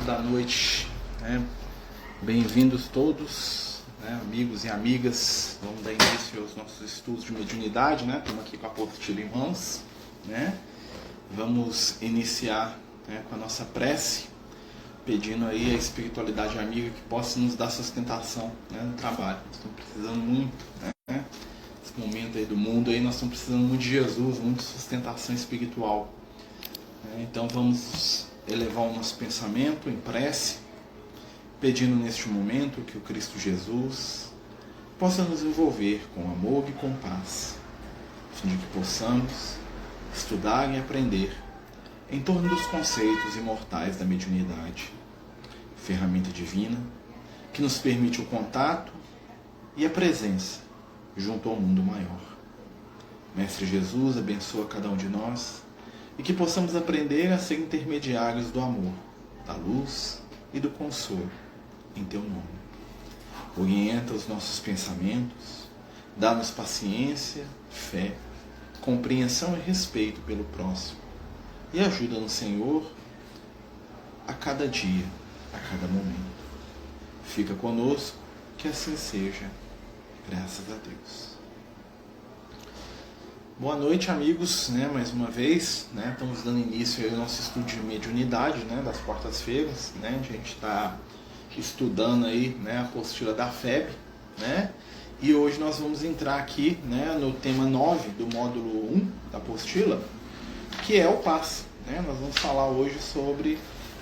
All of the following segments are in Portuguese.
da noite, né? Bem-vindos todos, né? Amigos e amigas. Vamos dar início aos nossos estudos de mediunidade, né? Estamos aqui com a apostila em mãos, né? Vamos iniciar, né, com a nossa prece, pedindo aí a espiritualidade amiga que possa nos dar sustentação, né, no trabalho. Nós estamos precisando muito, né? Nesse momento aí do mundo aí, nós estamos precisando muito de Jesus, muito de sustentação espiritual. Então vamos elevar o nosso pensamento em prece, pedindo neste momento que o Cristo Jesus possa nos envolver com amor e com paz, a fim de que possamos estudar e aprender em torno dos conceitos imortais da mediunidade, ferramenta divina que nos permite o contato e a presença junto ao mundo maior. Mestre Jesus, abençoa cada um de nós e que possamos aprender a ser intermediários do amor, da luz e do consolo, em Teu nome. Orienta os nossos pensamentos, dá-nos paciência, fé, compreensão e respeito pelo próximo, e ajuda-nos, Senhor, a cada dia, a cada momento. Fica conosco, que assim seja, graças a Deus. Boa noite, amigos, né? Mais uma vez, né? Estamos dando início ao nosso estudo de mediunidade, né? Das quartas-feiras, né? A gente está estudando aí, né, a apostila da FEB, né? E hoje nós vamos entrar aqui, né, no tema 9 do módulo 1 da apostila, que é o passe, né? Nós vamos falar hoje sobre,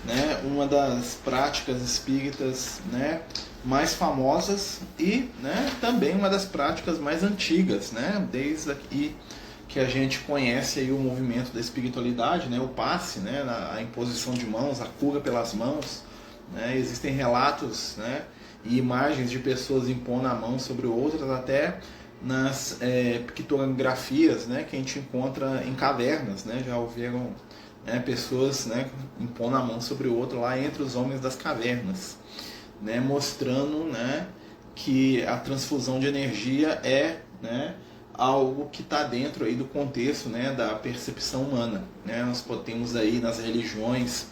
né, uma das práticas espíritas, né, mais famosas e, né, também uma das práticas mais antigas, né? Desde aqui que a gente conhece aí o movimento da espiritualidade, né, o passe, né, a imposição de mãos, a cura pelas mãos, né, existem relatos, né, e imagens de pessoas impondo a mão sobre outras, até nas pictografias, né, que a gente encontra em cavernas, né, já houveram, né, pessoas, né, impondo a mão sobre o outro lá entre os homens das cavernas, né, mostrando, né, que a transfusão de energia é, né, algo que está dentro aí do contexto, né, da percepção humana, né? Nós temos aí nas religiões,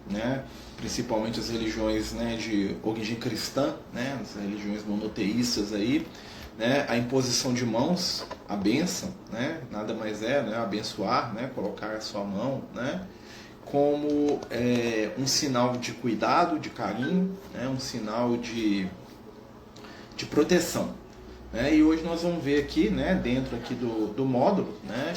né, principalmente as religiões, né, de origem cristã, né, as religiões monoteístas aí, né, a imposição de mãos, a bênção, né, nada mais é, né, abençoar, né, colocar a sua mão, né, como um sinal de cuidado, de carinho, né, um sinal de proteção. E hoje nós vamos ver aqui, né, dentro aqui do módulo, né,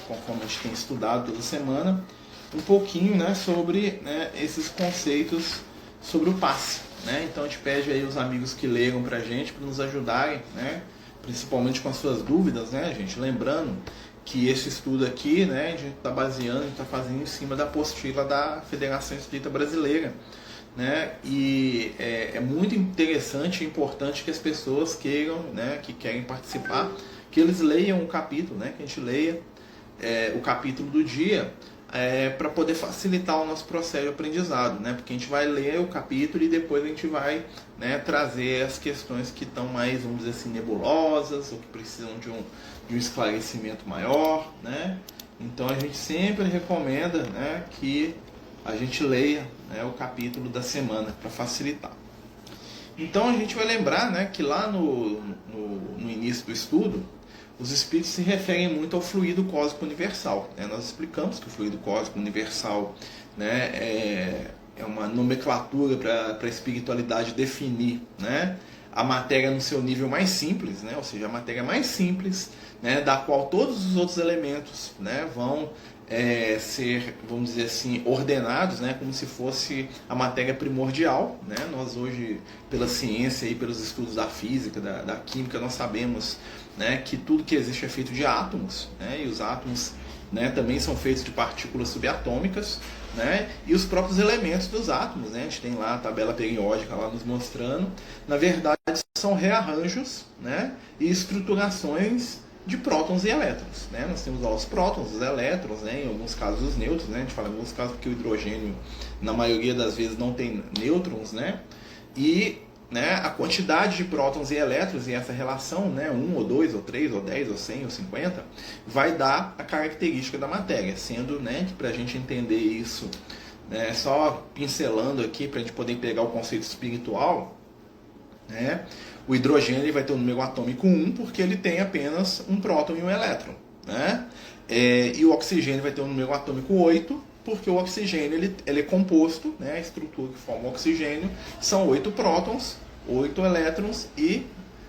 conforme a gente tem estudado toda semana, um pouquinho, né, sobre, né, esses conceitos sobre o passe, né? Então a gente pede aí os amigos que leiam para a gente, para nos ajudarem, né, principalmente com as suas dúvidas, né, gente? Lembrando que esse estudo aqui, né, a gente está baseando, a gente está fazendo em cima da apostila da Federação Espírita Brasileira, né? E é muito interessante e importante que as pessoas queiram, né, que querem participar, que eles leiam o capítulo, né, que a gente leia o capítulo do dia, para poder facilitar o nosso processo de aprendizado, né? Porque a gente vai ler o capítulo e depois a gente vai, né, trazer as questões que estão mais, vamos dizer assim, nebulosas ou que precisam de um esclarecimento maior, né? Então a gente sempre recomenda, né, que a gente leia, né, o capítulo da semana para facilitar. Então a gente vai lembrar, né, que lá no início do estudo, os espíritos se referem muito ao fluido cósmico universal, né? Nós explicamos que o fluido cósmico universal, né, é uma nomenclatura para a espiritualidade definir, né, a matéria no seu nível mais simples, né, ou seja, a matéria mais simples, né, da qual todos os outros elementos, né, vão ser, vamos dizer assim, ordenados, né, como se fosse a matéria primordial, né? Nós hoje, pela ciência e pelos estudos da física, da química, nós sabemos, né, que tudo que existe é feito de átomos, né? E os átomos, né, também são feitos de partículas subatômicas, né? E os próprios elementos dos átomos, né? A gente tem lá a tabela periódica lá nos mostrando, na verdade são rearranjos, né, e estruturações de prótons e elétrons, né? Nós temos lá os prótons, os elétrons, né? Em alguns casos os nêutrons, né? A gente fala em alguns casos porque o hidrogênio, na maioria das vezes, não tem nêutrons, né? E, né, a quantidade de prótons e elétrons e essa relação, né, 1 ou 2 ou 3 ou 10 ou 100 ou 50, vai dar a característica da matéria, sendo, né, que para a gente entender isso, né, só pincelando aqui para a gente poder pegar o conceito espiritual, né, o hidrogênio ele vai ter um número atômico 1 porque ele tem apenas um próton e um elétron, né? E o oxigênio vai ter um número atômico 8 porque o oxigênio ele é composto, né, a estrutura que forma o oxigênio são 8 prótons, 8 elétrons e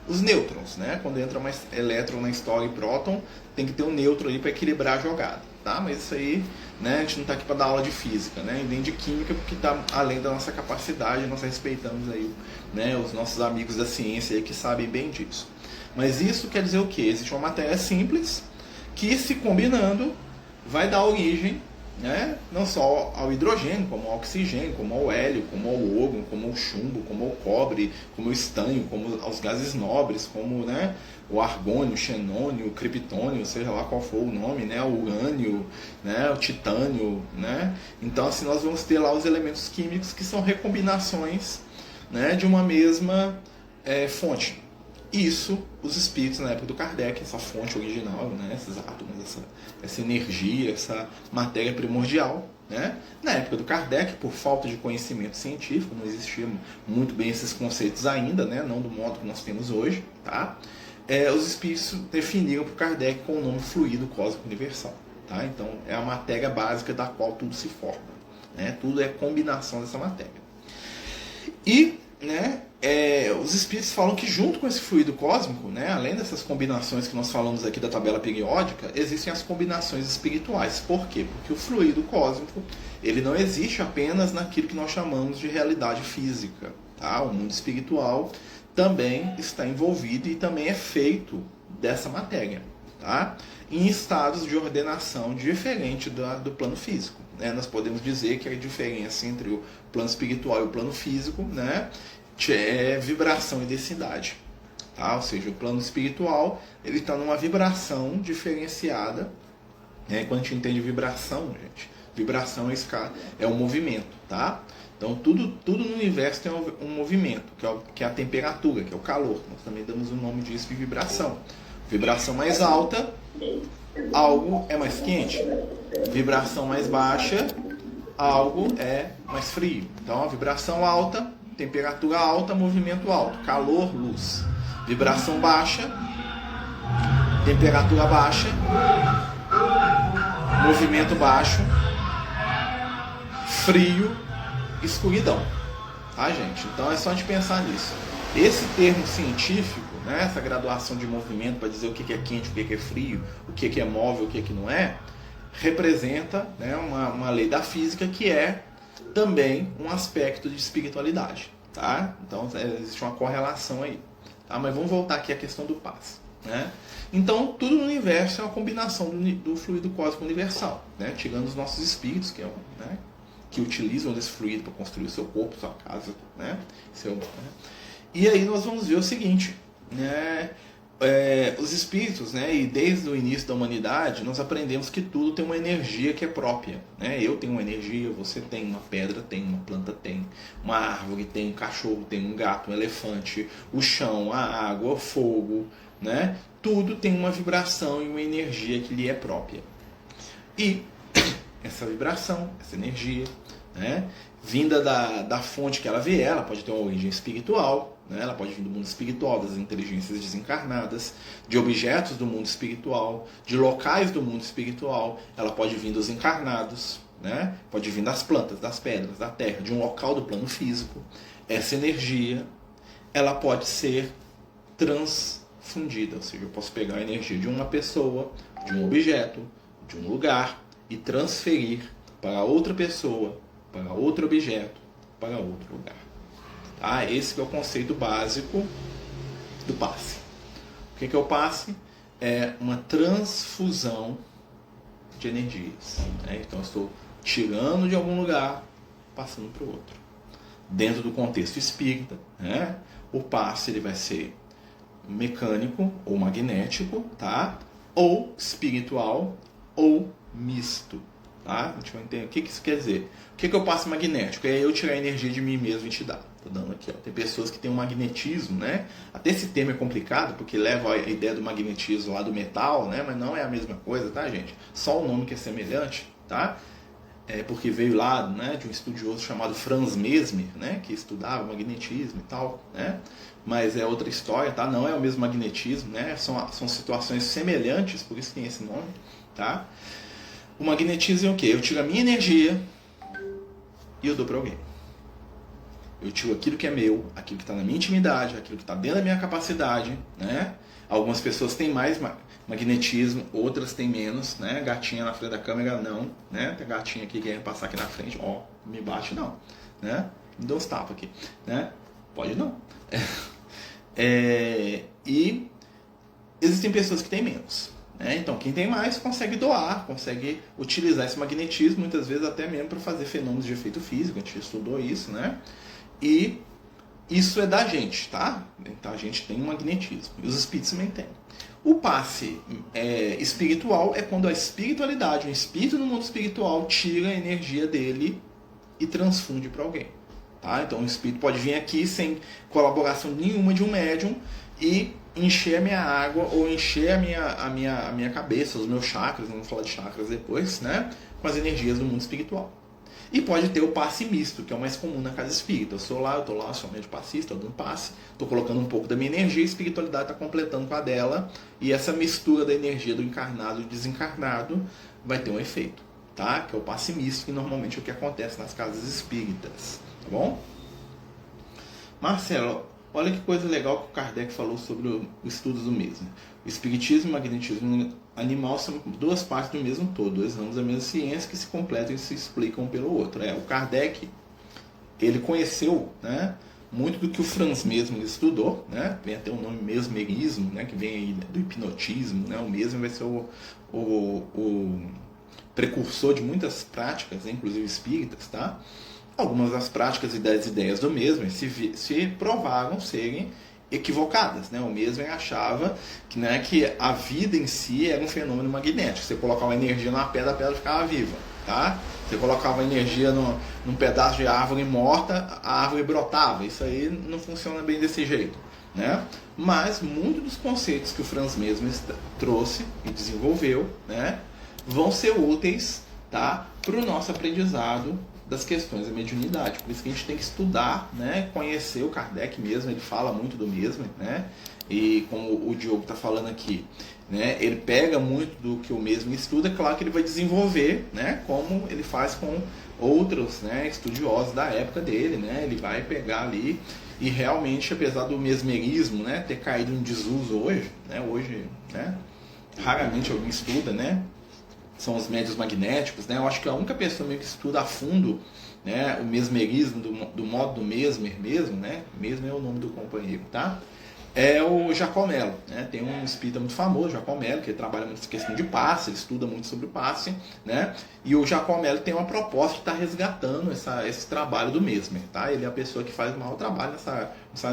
os nêutrons, né? Quando entra mais elétron na história e próton, tem que ter um nêutron ali para equilibrar a jogada, tá? Mas isso aí, né, a gente não está aqui para dar aula de física, né, e nem de química, porque está além da nossa capacidade, nós respeitamos aí, né, os nossos amigos da ciência aí que sabem bem disso. Mas isso quer dizer o quê? Existe uma matéria simples que, se combinando, vai dar origem, né, não só ao hidrogênio, como ao oxigênio, como ao hélio, como ao ouro, como ao chumbo, como ao cobre, como ao estanho, como aos gases nobres, como, né, o argônio, o xenônio, o criptônio, seja lá qual for o nome, né, o urânio, né, o titânio, né? Então, assim, nós vamos ter lá os elementos químicos que são recombinações, né, de uma mesma fonte. Isso, os espíritos na época do Kardec, essa fonte original, né, esses átomos, essa energia, essa matéria primordial, né? Na época do Kardec, por falta de conhecimento científico, não existiam muito bem esses conceitos ainda, né, não do modo que nós temos hoje, tá? Os espíritos definiram para o Kardec com o nome fluido cósmico universal, tá? Então é a matéria básica da qual tudo se forma, né? Tudo é combinação dessa matéria. E, né, os espíritos falam que junto com esse fluido cósmico, né, além dessas combinações que nós falamos aqui da tabela periódica, existem as combinações espirituais. Por quê? Porque o fluido cósmico ele não existe apenas naquilo que nós chamamos de realidade física, tá? O mundo espiritual também está envolvido e também é feito dessa matéria, tá? Em estados de ordenação diferente do plano físico, né? Nós podemos dizer que a diferença entre o plano espiritual e o plano físico, né, é vibração e densidade, tá? Ou seja, o plano espiritual ele está numa vibração diferenciada, né? Quando a gente entende vibração, gente, vibração é um movimento, tá? Então tudo no universo tem um movimento, que é a temperatura, que é o calor. Nós também damos o nome disso de vibração. Vibração mais alta, algo é mais quente. Vibração mais baixa, algo é mais frio. Então a vibração alta, temperatura alta, movimento alto, calor, luz. Vibração baixa, temperatura baixa, movimento baixo, frio, escuridão, tá, gente? Então é só a gente pensar nisso. Esse termo científico, né, essa graduação de movimento para dizer o que é quente, o que é frio, o que é móvel, o que não é, representa, né, uma lei da física que é também um aspecto de espiritualidade, tá? Então existe uma correlação aí, tá? Mas vamos voltar aqui à questão do passe, né? Então tudo no universo é uma combinação do fluido cósmico universal, né? Tirando os nossos espíritos, que é né, que utilizam desse fluido para construir o seu corpo, sua casa, né? E aí nós vamos ver o seguinte, né? Os espíritos, né? E desde o início da humanidade nós aprendemos que tudo tem uma energia que é própria, né? Eu tenho uma energia, você tem, uma pedra tem, uma planta tem, uma árvore tem, um cachorro tem, um gato, um elefante, o chão, a água, o fogo, né? Tudo tem uma vibração e uma energia que lhe é própria. E essa vibração, essa energia, né, vinda da fonte que ela vier, ela pode ter uma origem espiritual, né, ela pode vir do mundo espiritual, das inteligências desencarnadas, de objetos do mundo espiritual, de locais do mundo espiritual, ela pode vir dos encarnados, né, pode vir das plantas, das pedras, da terra, de um local do plano físico. Essa energia ela pode ser transfundida, ou seja, eu posso pegar a energia de uma pessoa, de um objeto, de um lugar e transferir para outra pessoa, para outro objeto, para outro lugar. Tá? Esse é o conceito básico do passe. O que é o passe? É uma transfusão de energias, né? Então eu estou tirando de algum lugar, passando para o outro. Dentro do contexto espírita, né, o passe ele vai ser mecânico ou magnético, tá? Ou espiritual ou misto, tá? A gente vai entender o que isso quer dizer. O que é o passe magnético? É eu tirar a energia de mim mesmo e te dar. Tô dando aqui, ó. Tem pessoas que têm um magnetismo, né? Até esse termo é complicado porque leva a ideia do magnetismo lá do metal, né? Mas não é a mesma coisa, tá, gente? Só o nome que é semelhante, tá? porque veio lá, né, de um estudioso chamado Franz Mesmer, né, que estudava magnetismo e tal, né, mas é outra história, tá? Não é o mesmo magnetismo, né, são situações semelhantes, por isso tem esse nome, tá? O magnetismo é o quê? Eu tiro a minha energia e eu dou para alguém. Eu tiro aquilo que é meu, aquilo que está na minha intimidade, aquilo que está dentro da minha capacidade, né? Algumas pessoas têm mais magnetismo, outras têm menos, né? Gatinha na frente da câmera, não, né? Tem gatinha aqui querendo passar aqui na frente, ó, me bate não, né? Me dá uns tapas aqui, né? Pode não. E existem pessoas que têm menos, né? Então, quem tem mais consegue doar, consegue utilizar esse magnetismo, muitas vezes até mesmo para fazer fenômenos de efeito físico, a gente estudou isso, né? E isso é da gente, tá? Então a gente tem um magnetismo. E os espíritos também têm. O passe espiritual é quando a espiritualidade, um espírito no mundo espiritual, tira a energia dele e transfunde para alguém. Tá? Então o espírito pode vir aqui sem colaboração nenhuma de um médium e encher a minha água ou encher a minha cabeça, os meus chakras, vamos falar de chakras depois, né? Com as energias do mundo espiritual. E pode ter o passe misto, que é o mais comum na casa espírita. Eu estou lá, sou médio passista, estou dando passe, estou colocando um pouco da minha energia, a espiritualidade está completando com a dela, e essa mistura da energia do encarnado e desencarnado vai ter um efeito, tá? Que é o passe misto, que normalmente é o que acontece nas casas espíritas, tá bom? Marcelo, olha que coisa legal que o Kardec falou sobre o estudo do mesmo. O espiritismo e o magnetismo animal são duas partes do mesmo todo, dois ramos da mesma ciência que se completam e se explicam um pelo outro. O Kardec, ele conheceu, né, muito do que o Franz Mesmer estudou, né, vem até o nome mesmerismo, né, que vem aí do hipnotismo, né, o mesmo vai ser o precursor de muitas práticas, inclusive espíritas, tá? Algumas das práticas e das ideias do mesmo se provaram serem equivocadas, né? O mesmo achava que, né, que a vida em si era um fenômeno magnético. Você colocava energia numa pedra, a pedra ficava viva, tá? Você colocava energia num pedaço de árvore morta, a árvore brotava. Isso aí não funciona bem desse jeito, né? Mas muitos dos conceitos que o Franz Mesmer trouxe e desenvolveu, né, vão ser úteis, tá, para o nosso aprendizado das questões da mediunidade. Por isso que a gente tem que estudar, né, conhecer o Kardec mesmo, ele fala muito do mesmo, né, e como o Diogo está falando aqui, né, ele pega muito do que o mesmo estuda, claro que ele vai desenvolver, né, como ele faz com outros, né, estudiosos da época dele, né, ele vai pegar ali e realmente, apesar do mesmerismo, né, ter caído em desuso hoje, né, raramente alguém estuda, né, são os médios magnéticos, né? Eu acho que a única pessoa mesmo que estuda a fundo, né, o mesmerismo do modo do Mesmer mesmo, né? Mesmer é o nome do companheiro, tá? É o Giacomello, né? Tem um espírita muito famoso, Giacomello, que ele trabalha muito essa questão de passe, ele estuda muito sobre o passe, né? E o Giacomello tem uma proposta de estar resgatando esse trabalho do Mesmer, tá? Ele é a pessoa que faz o maior trabalho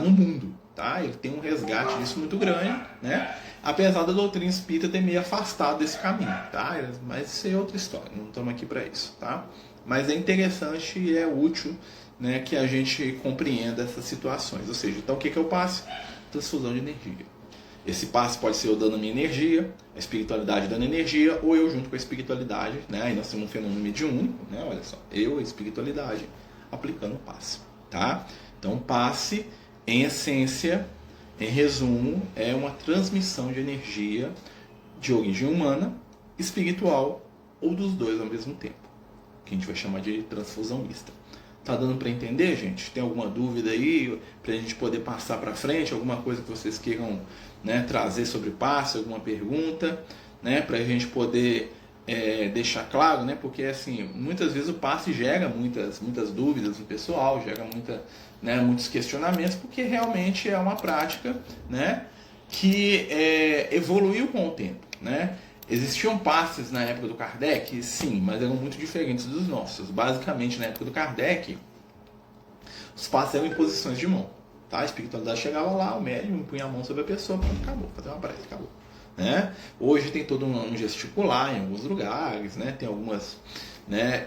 no mundo, tá? Ele tem um resgate disso muito grande, né? Apesar da doutrina espírita ter meio afastado desse caminho, tá? Mas isso é outra história, não estamos aqui para isso, tá? Mas é interessante e é útil, né, que a gente compreenda essas situações. Ou seja, então o que é o passe? Transfusão de energia. Esse passe pode ser eu dando a minha energia, a espiritualidade dando energia, ou eu junto com a espiritualidade, né? Aí nós temos um fenômeno mediúnico, né? Olha só, eu, a espiritualidade, aplicando o passe, tá? Então, passe, em essência, em resumo, é uma transmissão de energia de origem humana, espiritual ou dos dois ao mesmo tempo, que a gente vai chamar de transfusão mista. Tá dando para entender, gente? Tem alguma dúvida aí para a gente poder passar para frente? Alguma coisa que vocês queiram, né, trazer sobre passe? Alguma pergunta, né, para a gente poder deixar claro, né? Porque assim, muitas vezes o passe gera muitas dúvidas no pessoal, gera muitos questionamentos, porque realmente é uma prática, né, que evoluiu com o tempo, né? Existiam passes na época do Kardec? Sim, mas eram muito diferentes dos nossos. Basicamente, na época do Kardec, os passes eram em posições de mão. Tá? A espiritualidade chegava lá, o médium punha a mão sobre a pessoa, pronto, acabou. Fazer uma prece, acabou. Né? Hoje tem todo um gesticular em alguns lugares, né? Tem algumas, né,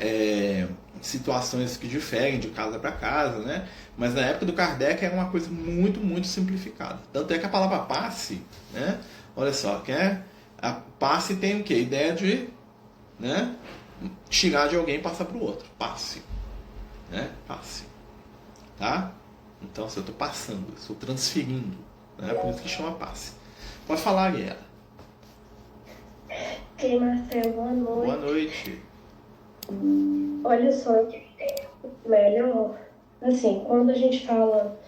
situações que diferem de casa para casa, né? Mas na época do Kardec era uma coisa muito, muito simplificada. Tanto é que a palavra passe, né? Olha só, a passe tem o quê? A ideia de, né, tirar de alguém e passar para o outro. Passe. Né? Passe. Tá? Então, assim, eu estou passando, estou transferindo. Né? Por isso que chama passe. Pode falar, Guilherme. Ei, Marcelo, boa noite. Boa noite. Olha só, eu queria entender um pouco melhor. Assim, quando a gente fala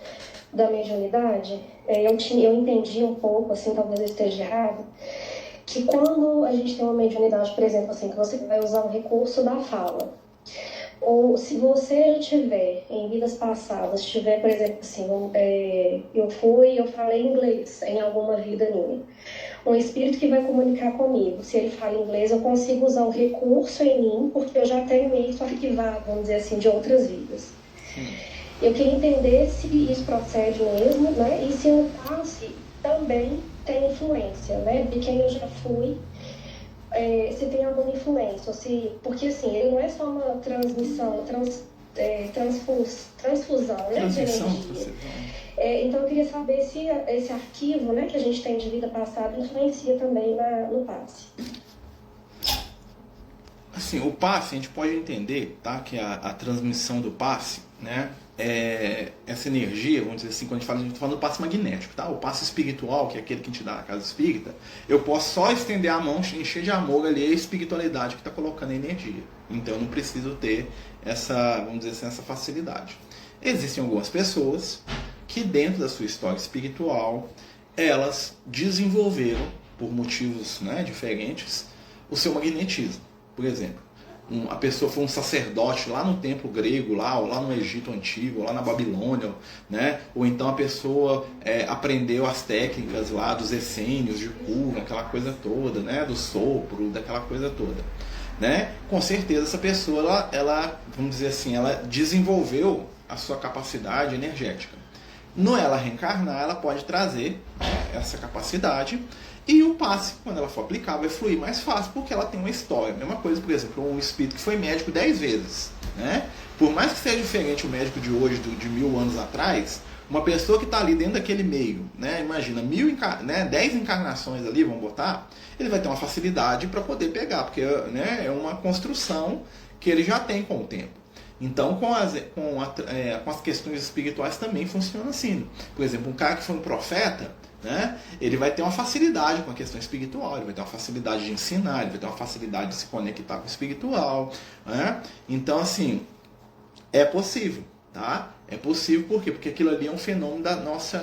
da mediunidade, eu entendi um pouco, assim, talvez eu esteja errado, que quando a gente tem uma mediunidade, por exemplo, assim, que você vai usar o recurso da fala, ou se você já tiver, em vidas passadas, tiver, por exemplo, assim, eu falei inglês em alguma vida minha, um espírito que vai comunicar comigo, se ele fala inglês, eu consigo usar o recurso em mim, porque eu já tenho isso arquivado, vamos dizer assim, de outras vidas. Eu queria entender se isso procede mesmo, né? E se o passe também tem influência, né? De quem eu já fui, se tem alguma influência, porque assim, ele não é só uma transmissão, transfusão, né, de energia. Então eu queria saber se esse arquivo, né, que a gente tem de vida passada influencia também no passe. Assim, o passe, a gente pode entender, tá, que a transmissão do passe, né, essa energia, vamos dizer assim, quando a gente está falando do passe magnético, tá? O passe espiritual, que é aquele que a gente dá na casa espírita, eu posso só estender a mão, encher de amor ali a espiritualidade que está colocando a energia. Então eu não preciso ter essa, vamos dizer assim, essa facilidade. Existem algumas pessoas que dentro da sua história espiritual, elas desenvolveram, por motivos, né, diferentes, o seu magnetismo. Por exemplo, a pessoa foi um sacerdote lá no templo grego, ou lá no Egito Antigo, ou lá na Babilônia, né? Ou então a pessoa aprendeu as técnicas lá dos essênios, de cura, aquela coisa toda, né? Do sopro, daquela coisa toda. Né? Com certeza essa pessoa, ela, vamos dizer assim, ela desenvolveu a sua capacidade energética. No ela reencarnar, ela pode trazer essa capacidade. E o passe, quando ela for aplicar, vai fluir mais fácil, porque ela tem uma história. Mesma coisa, por exemplo, um espírito que foi médico 10 vezes. Né? Por mais que seja diferente o médico de hoje, de 1000 anos atrás, uma pessoa que está ali dentro daquele meio, né? Imagina, 10 encarnações ali, vamos botar, ele vai ter uma facilidade para poder pegar, porque né, é uma construção que ele já tem com o tempo. Então, com as questões espirituais também funciona assim. Por exemplo, um cara que foi um profeta, né, ele vai ter uma facilidade com a questão espiritual, ele vai ter uma facilidade de ensinar, ele vai ter uma facilidade de se conectar com o espiritual. Né? Então, assim, é possível. Tá? É possível por quê? Porque aquilo ali é um fenômeno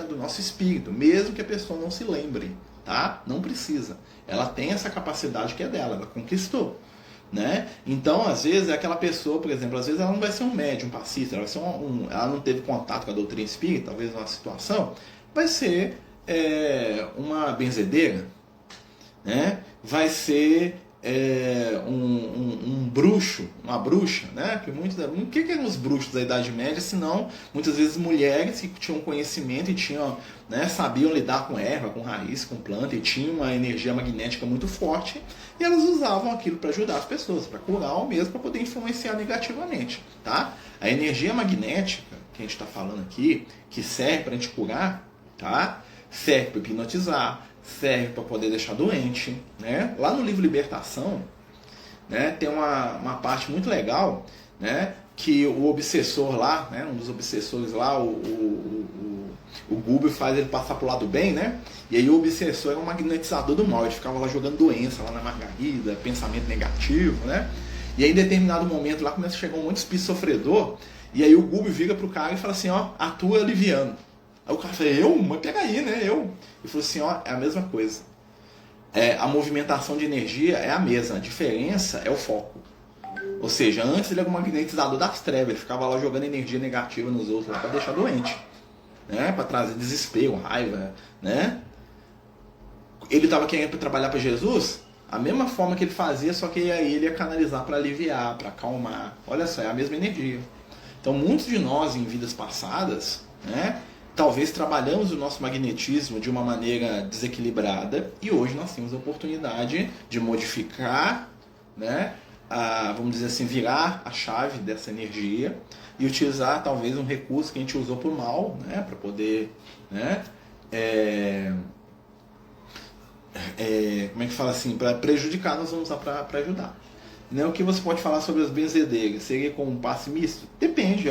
do nosso espírito, mesmo que a pessoa não se lembre. Tá? Não precisa. Ela tem essa capacidade que é dela, ela conquistou. Né? Então, às vezes, aquela pessoa, por exemplo, às vezes ela não vai ser um médium, um passista, ela vai ser ela não teve contato com a doutrina espírita, talvez numa situação, vai ser uma benzedeira, né? Vai ser um bruxo, uma bruxa, né? O que eram os bruxos da Idade Média, senão muitas vezes mulheres que tinham conhecimento e tinham, né, sabiam lidar com erva, com raiz, com planta e tinham uma energia magnética muito forte e elas usavam aquilo para ajudar as pessoas, para curar ou mesmo para poder influenciar negativamente, tá? A energia magnética que a gente está falando aqui, que serve para a gente curar, tá? Serve para hipnotizar, serve para poder deixar doente, né? Lá no livro Libertação, né, tem uma parte muito legal, né, que o obsessor lá, né, um dos obsessores lá, o Guber faz ele passar pro lado bem, né? E aí o obsessor era um magnetizador do mal, ele ficava lá jogando doença lá na Margarida, pensamento negativo, né? E aí em determinado momento lá começa a chegar um monte de espírito sofredor, e aí o Guber vira pro cara e fala assim, ó, atua aliviando. Aí o cara fala, eu? Mas pega aí, né? Eu. Ele falou assim, ó, é a mesma coisa. A movimentação de energia é a mesma, a diferença é o foco. Ou seja, antes ele era um magnetizador das trevas, ele ficava lá jogando energia negativa nos outros lá para deixar doente, né? Para trazer desespero, raiva, né? Ele estava querendo trabalhar para Jesus, a mesma forma que ele fazia, só que aí ele ia canalizar para aliviar, para acalmar. Olha só, é a mesma energia. Então, muitos de nós em vidas passadas, né? Talvez trabalhamos o nosso magnetismo de uma maneira desequilibrada e hoje nós temos a oportunidade de modificar, né, vamos dizer assim, virar a chave dessa energia e utilizar talvez um recurso que a gente usou por mal, né, para poder, né, como é que fala assim, para prejudicar, nós vamos usar para ajudar. né, o que você pode falar sobre as benzedeiras? Seria com um passe misto? Depende.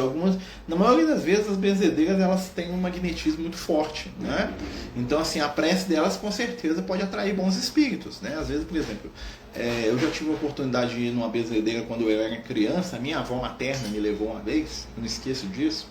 Na maioria das vezes, as benzedeiras elas têm um magnetismo muito forte, né? Então, assim, a prece delas com certeza pode atrair bons espíritos, né? Às vezes, por exemplo, eu já tive a oportunidade de ir numa benzedeira quando eu era criança. A minha avó materna me levou uma vez, eu não esqueço disso.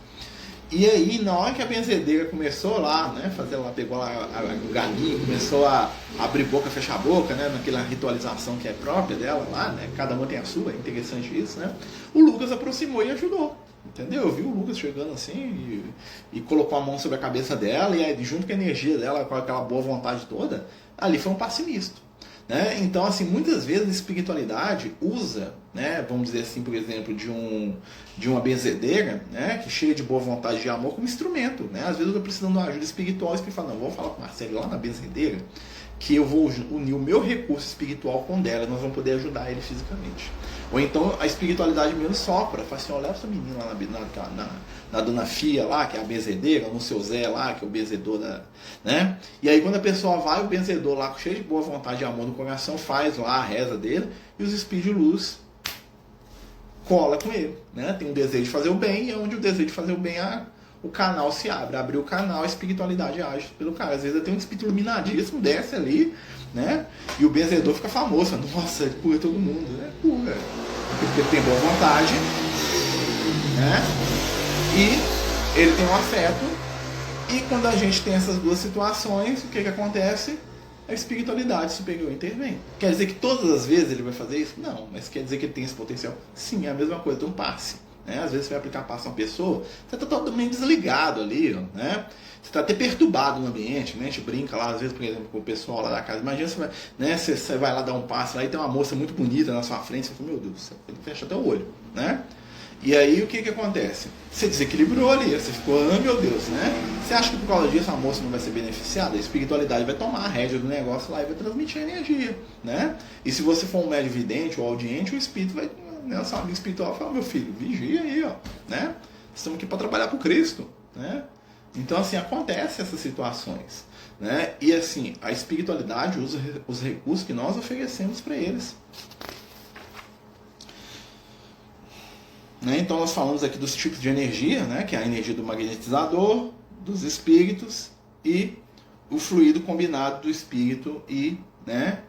E aí, na hora que a benzedeira começou lá, né, pegou lá o galinho, começou a abrir boca, fechar a boca, né, naquela ritualização que é própria dela lá, né, cada uma tem a sua, é interessante isso, né, o Lucas aproximou e ajudou, entendeu? Eu vi o Lucas chegando assim e colocou a mão sobre a cabeça dela, e aí, junto com a energia dela, com aquela boa vontade toda, ali foi um passe misto. Né? Então, assim, muitas vezes a espiritualidade usa, né, vamos dizer assim, por exemplo, de uma benzedeira, né, que cheia de boa vontade e de amor como instrumento. Né? Às vezes eu estou precisando de uma ajuda espiritual, e o espírito fala, não, vou falar com o Marcelo lá na benzedeira, que eu vou unir o meu recurso espiritual com o dela, nós vamos poder ajudar ele fisicamente. Ou então a espiritualidade mesmo sopra, fala assim, leva essa menina lá na Dona Fia lá, que é a benzedeira, no seu Zé lá, que é o benzedor da... Né? E aí quando a pessoa vai, o benzedor lá, cheio de boa vontade e amor no coração, faz lá a reza dele, e os espíritos de luz cola com ele. Né? Tem um desejo de fazer o bem, e é onde o desejo de fazer o bem o canal se abre. Abrir o canal, a espiritualidade age pelo cara. Às vezes tem um espírito iluminadíssimo, desce ali, né? E o benzedor fica famoso. Nossa, ele cura todo mundo. Né? Cura. Porque ele tem boa vontade, né? E ele tem um afeto. E quando a gente tem essas duas situações, o que acontece? A espiritualidade superior intervém. Quer dizer que todas as vezes ele vai fazer isso? Não. Mas quer dizer que ele tem esse potencial? Sim, é a mesma coisa, tem um passe. Né? Às vezes você vai aplicar passe a uma pessoa, você está totalmente desligado ali, ó, né? Você está até perturbado no ambiente, né? A gente brinca lá, às vezes, por exemplo, com o pessoal lá da casa. Imagina você vai lá dar um passe lá e tem uma moça muito bonita na sua frente, você fala, meu Deus do céu, ele fecha até o olho, né? E aí o que acontece? Você desequilibrou ali, você ficou, meu Deus, né? Você acha que por causa disso a moça não vai ser beneficiada? A espiritualidade vai tomar a rédea do negócio lá e vai transmitir a energia, né? E se você for um médio vidente ou audiente, o espírito vai, né, seu amigo espiritual fala, meu filho, vigia aí, ó, né? Estamos aqui para trabalhar para o Cristo, né? Então, assim, acontecem essas situações, né? E, assim, a espiritualidade usa os recursos que nós oferecemos para eles. Né? Então, nós falamos aqui dos tipos de energia, né? Que é a energia do magnetizador, dos espíritos e o fluido combinado do espírito e, né,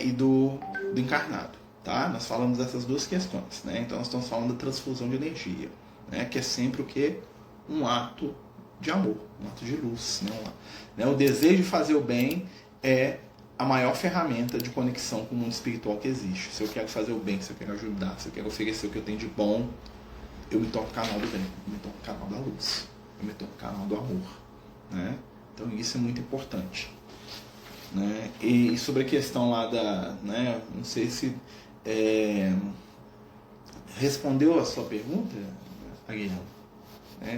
e do encarnado. Tá? Nós falamos dessas duas questões. Né? Então, nós estamos falando da transfusão de energia, né? Que é sempre o quê? Um ato de amor, um ato de luz. Né? O desejo de fazer o bem é a maior ferramenta de conexão com o mundo espiritual que existe. Se eu quero fazer o bem, se eu quero ajudar, se eu quero oferecer o que eu tenho de bom, eu me torno canal do bem, eu me torno canal da luz, eu me torno canal do amor. Né? Então isso é muito importante. Né? E sobre a questão lá da... Né, não sei se respondeu a sua pergunta, Ariel?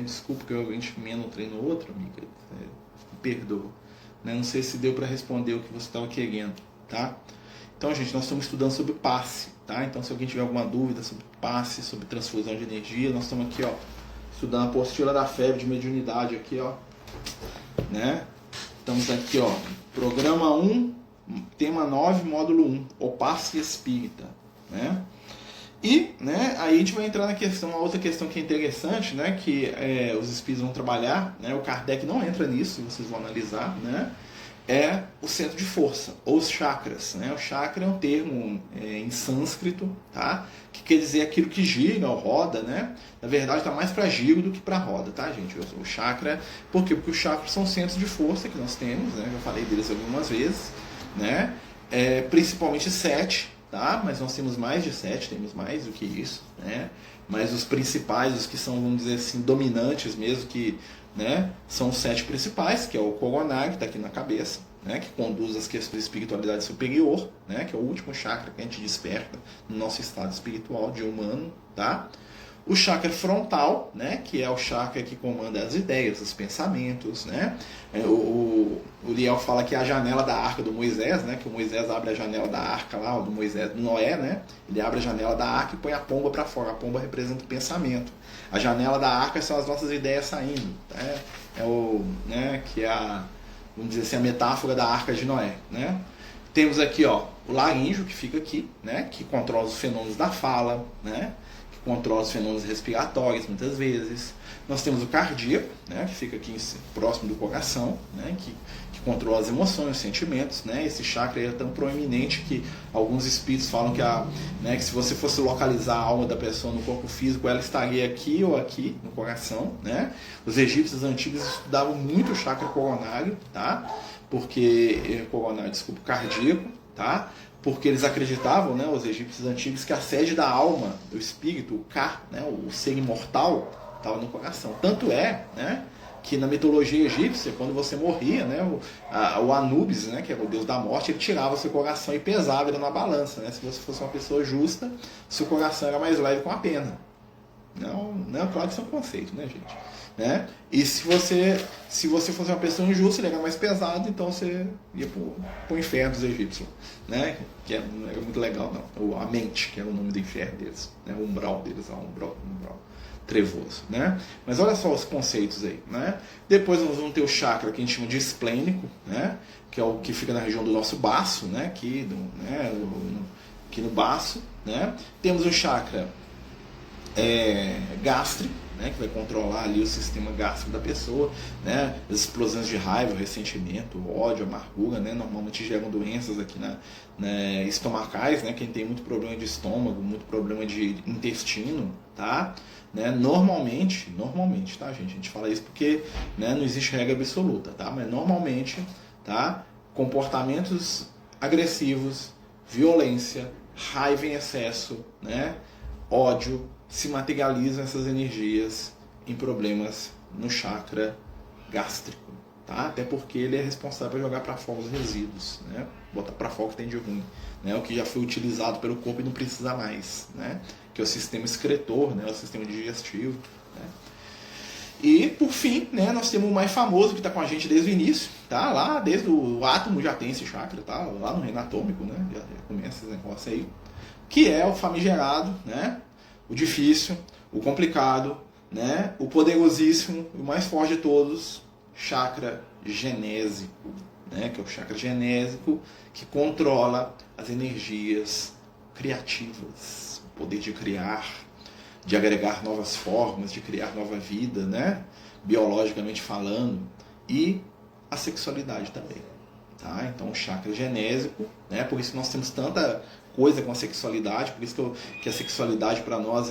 Desculpa que eu emendo um treino no outro, amiga. Me perdoa. Não sei se deu para responder o que você estava querendo, tá? Então, gente, nós estamos estudando sobre passe, tá? Então, se alguém tiver alguma dúvida sobre passe, sobre transfusão de energia, nós estamos aqui, ó, estudando a apostila da FEB de mediunidade aqui, ó, né? Estamos aqui, ó, programa 1, tema 9, módulo 1, o passe espírita, né? E, né, aí a gente vai entrar na questão, uma outra questão que é interessante, né, que os espíritos vão trabalhar, né, o Kardec não entra nisso, vocês vão analisar, né, é o centro de força, ou os chakras. Né? O chakra é um termo em sânscrito, tá? Que quer dizer aquilo que gira ou roda, né? Na verdade está mais para giro do que para roda, tá, gente? O chakra, por quê? Porque os chakras são centros de força que nós temos, né? Já falei deles algumas vezes, né? Principalmente 7, tá? Mas nós temos mais de 7, temos mais do que isso, né? Mas os principais, os que são, vamos dizer assim, dominantes mesmo, que, né, são os 7 principais, que é o coronário, que está aqui na cabeça, né, que conduz as questões de espiritualidade superior, né, que é o último chakra que a gente desperta no nosso estado espiritual de humano, tá? O chakra frontal, né, que é o chakra que comanda as ideias, os pensamentos, né? O Liel fala que é a janela da arca do Moisés, né, que o Moisés abre a janela da arca lá, do Moisés, do Noé, né? Ele abre a janela da arca e põe a pomba para fora. A pomba representa o pensamento. A janela da arca são as nossas ideias saindo, né? Que é a, vamos dizer assim, a metáfora da arca de Noé, né? Temos aqui, ó, o laríngeo, que fica aqui, né? Que controla os fenômenos da fala, né? Que controla os fenômenos respiratórios, muitas vezes. Nós temos o cardíaco, né? Que fica aqui próximo do coração, né? Que controla as emoções, os sentimentos, né? Esse chakra é tão proeminente que alguns espíritos falam que, né, que se você fosse localizar a alma da pessoa no corpo físico, ela estaria aqui ou aqui no coração, né? Os egípcios antigos estudavam muito o chakra coronário, tá? Cardíaco, tá? Porque eles acreditavam, né, os egípcios antigos, que a sede da alma, do espírito, o Ka, né, o ser imortal, estava no coração. Tanto é, né, que na mitologia egípcia, quando você morria, né, o Anubis, né, que era o deus da morte, ele tirava seu coração e pesava ele na balança, né? Se você fosse uma pessoa justa, seu coração era mais leve com a pena. Não, claro que isso é um conceito, né, gente? Né? E se você fosse uma pessoa injusta, ele era mais pesado, então você ia pro inferno dos egípcios, né? Que não era muito legal, não. A mente, que era o nome do inferno deles, né? O umbral deles, o umbral trevoso, né? Mas olha só os conceitos aí, né? Depois nós vamos ter o chakra que a gente chama de esplênico, né? Que é o que fica na região do nosso baço, né? Aqui no baço, né? Temos o chakra gástrico, né? Que vai controlar ali o sistema gástrico da pessoa, né? As explosões de raiva, ressentimento, ódio, amargura, né? Normalmente geram doenças aqui estomacais, né? Quem tem muito problema de estômago, muito problema de intestino, tá? Né? Normalmente, tá, gente? A gente fala isso porque, né, não existe regra absoluta, tá? Mas normalmente, tá? Comportamentos agressivos, violência, raiva em excesso, né? Ódio, se materializam essas energias em problemas no chakra gástrico, tá? Até porque ele é responsável por jogar para fora os resíduos, né? Botar para fora o que tem de ruim, né? O que já foi utilizado pelo corpo e não precisa mais, né? Que é o sistema excretor, né? O sistema digestivo, né? E, por fim, né, nós temos o mais famoso que está com a gente desde o início, tá? Lá, desde o átomo já tem esse chakra, tá? Lá no reino atômico, né? Já começa esse negócio aí. Que é o famigerado, né? O difícil, o complicado, né? O poderosíssimo, o mais forte de todos, chakra genésico, né? Que é o chakra genésico que controla as energias criativas, o poder de criar, de agregar novas formas, de criar nova vida, né? Biologicamente falando, e a sexualidade também, tá? Então o chakra genésico, né? Por isso nós temos tanta coisa com a sexualidade, por isso que a sexualidade para nós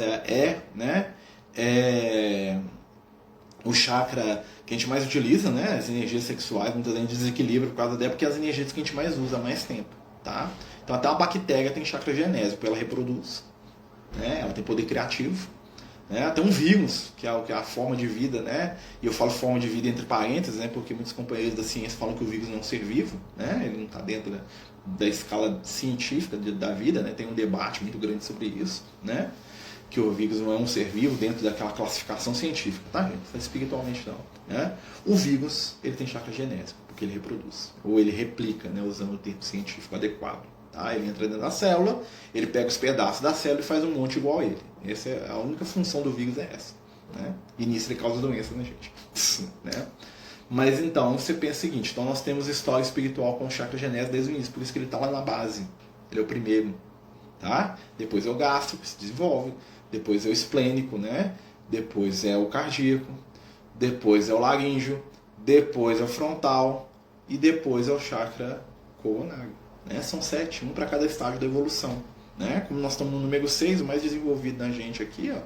o chakra que a gente mais utiliza, né? As energias sexuais, muitas vezes desequilíbrio por causa dela, porque é as energias que a gente mais usa há mais tempo, tá? Então até uma bactéria tem chakra genésico, ela reproduz, né? Ela tem poder criativo, né? Até um vírus, que é a forma de vida, né? E eu falo forma de vida entre parênteses, né? Porque muitos companheiros da ciência falam que o vírus não é um ser vivo, né? Ele não está dentro da escala científica da vida, né? Tem um debate muito grande sobre isso, né? Que o vírus não é um ser vivo dentro daquela classificação científica, tá, gente? Espiritualmente não, né? O vírus, ele tem chakra genésico, porque ele reproduz, ou ele replica, né? Usando o termo científico adequado, tá? Ele entra dentro da célula, ele pega os pedaços da célula e faz um monte igual a ele. Essa é a única função do vírus, é essa, né? E nisso ele causa doença, né, gente? Né? Mas então, você pensa o seguinte, então nós temos história espiritual com o chakra genésico desde o início, por isso que ele está lá na base, ele é o primeiro, tá? Depois é o gástrico, que se desenvolve, depois é o esplênico, né? Depois é o cardíaco, depois é o laríngeo, depois é o frontal e depois é o chakra coronário, né? São 7, um para cada estágio da evolução, né? Como nós estamos no número 6, o mais desenvolvido na gente aqui, ó,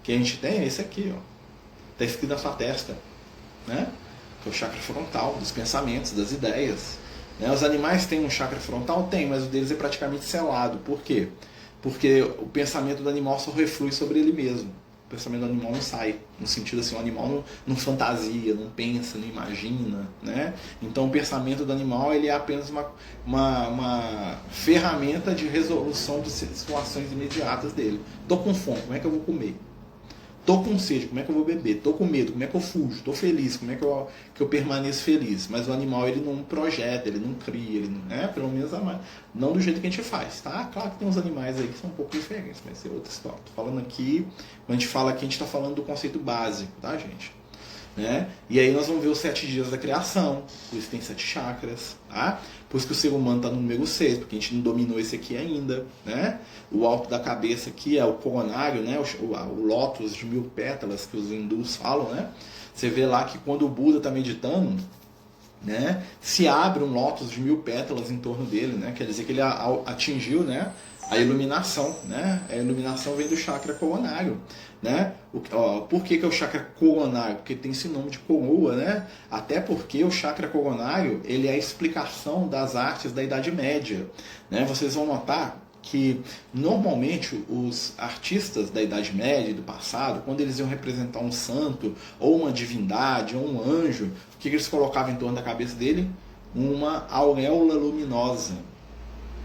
que a gente tem é esse aqui, ó, tá escrito na sua testa, né? Que é o chakra frontal, dos pensamentos, das ideias, né? Os animais têm um chakra frontal? Tem, mas o deles é praticamente selado. Por quê? Porque o pensamento do animal só reflui sobre ele mesmo. O pensamento do animal não sai, no sentido assim, o animal não fantasia, não pensa, não imagina, né? Então o pensamento do animal ele é apenas uma ferramenta de resolução de situações imediatas dele. Tô com fome, como é que eu vou comer? Tô com sede, como é que eu vou beber? Tô com medo, como é que eu fujo? Tô feliz, como é que eu permaneço feliz? Mas o animal ele não projeta, ele não cria, ele não, né? Pelo menos não do jeito que a gente faz, tá? Claro que tem uns animais aí que são um pouco diferentes, mas é outra história. Tô falando aqui, quando a gente fala aqui, a gente tá falando do conceito básico, tá, gente? né? E aí nós vamos ver os 7 dias da criação, por isso tem 7 chakras, tá? Por isso que o ser humano está no número 6, porque a gente não dominou esse aqui ainda, né? O alto da cabeça aqui é o coronário, né? O lótus de 1000 pétalas que os hindus falam, né? Você vê lá que quando o Buda está meditando, né, se abre um lótus de 1000 pétalas em torno dele, né? Quer dizer que ele atingiu, né, a iluminação, né? A iluminação vem do chakra coronário, né? Por que é o chakra coronário? Porque tem esse nome de coroa, né? Até porque o chakra coronário, ele é a explicação das artes da Idade Média, né? Vocês vão notar que normalmente os artistas da Idade Média e do passado, quando eles iam representar um santo, ou uma divindade, ou um anjo, o que eles colocavam em torno da cabeça dele? Uma auréola luminosa,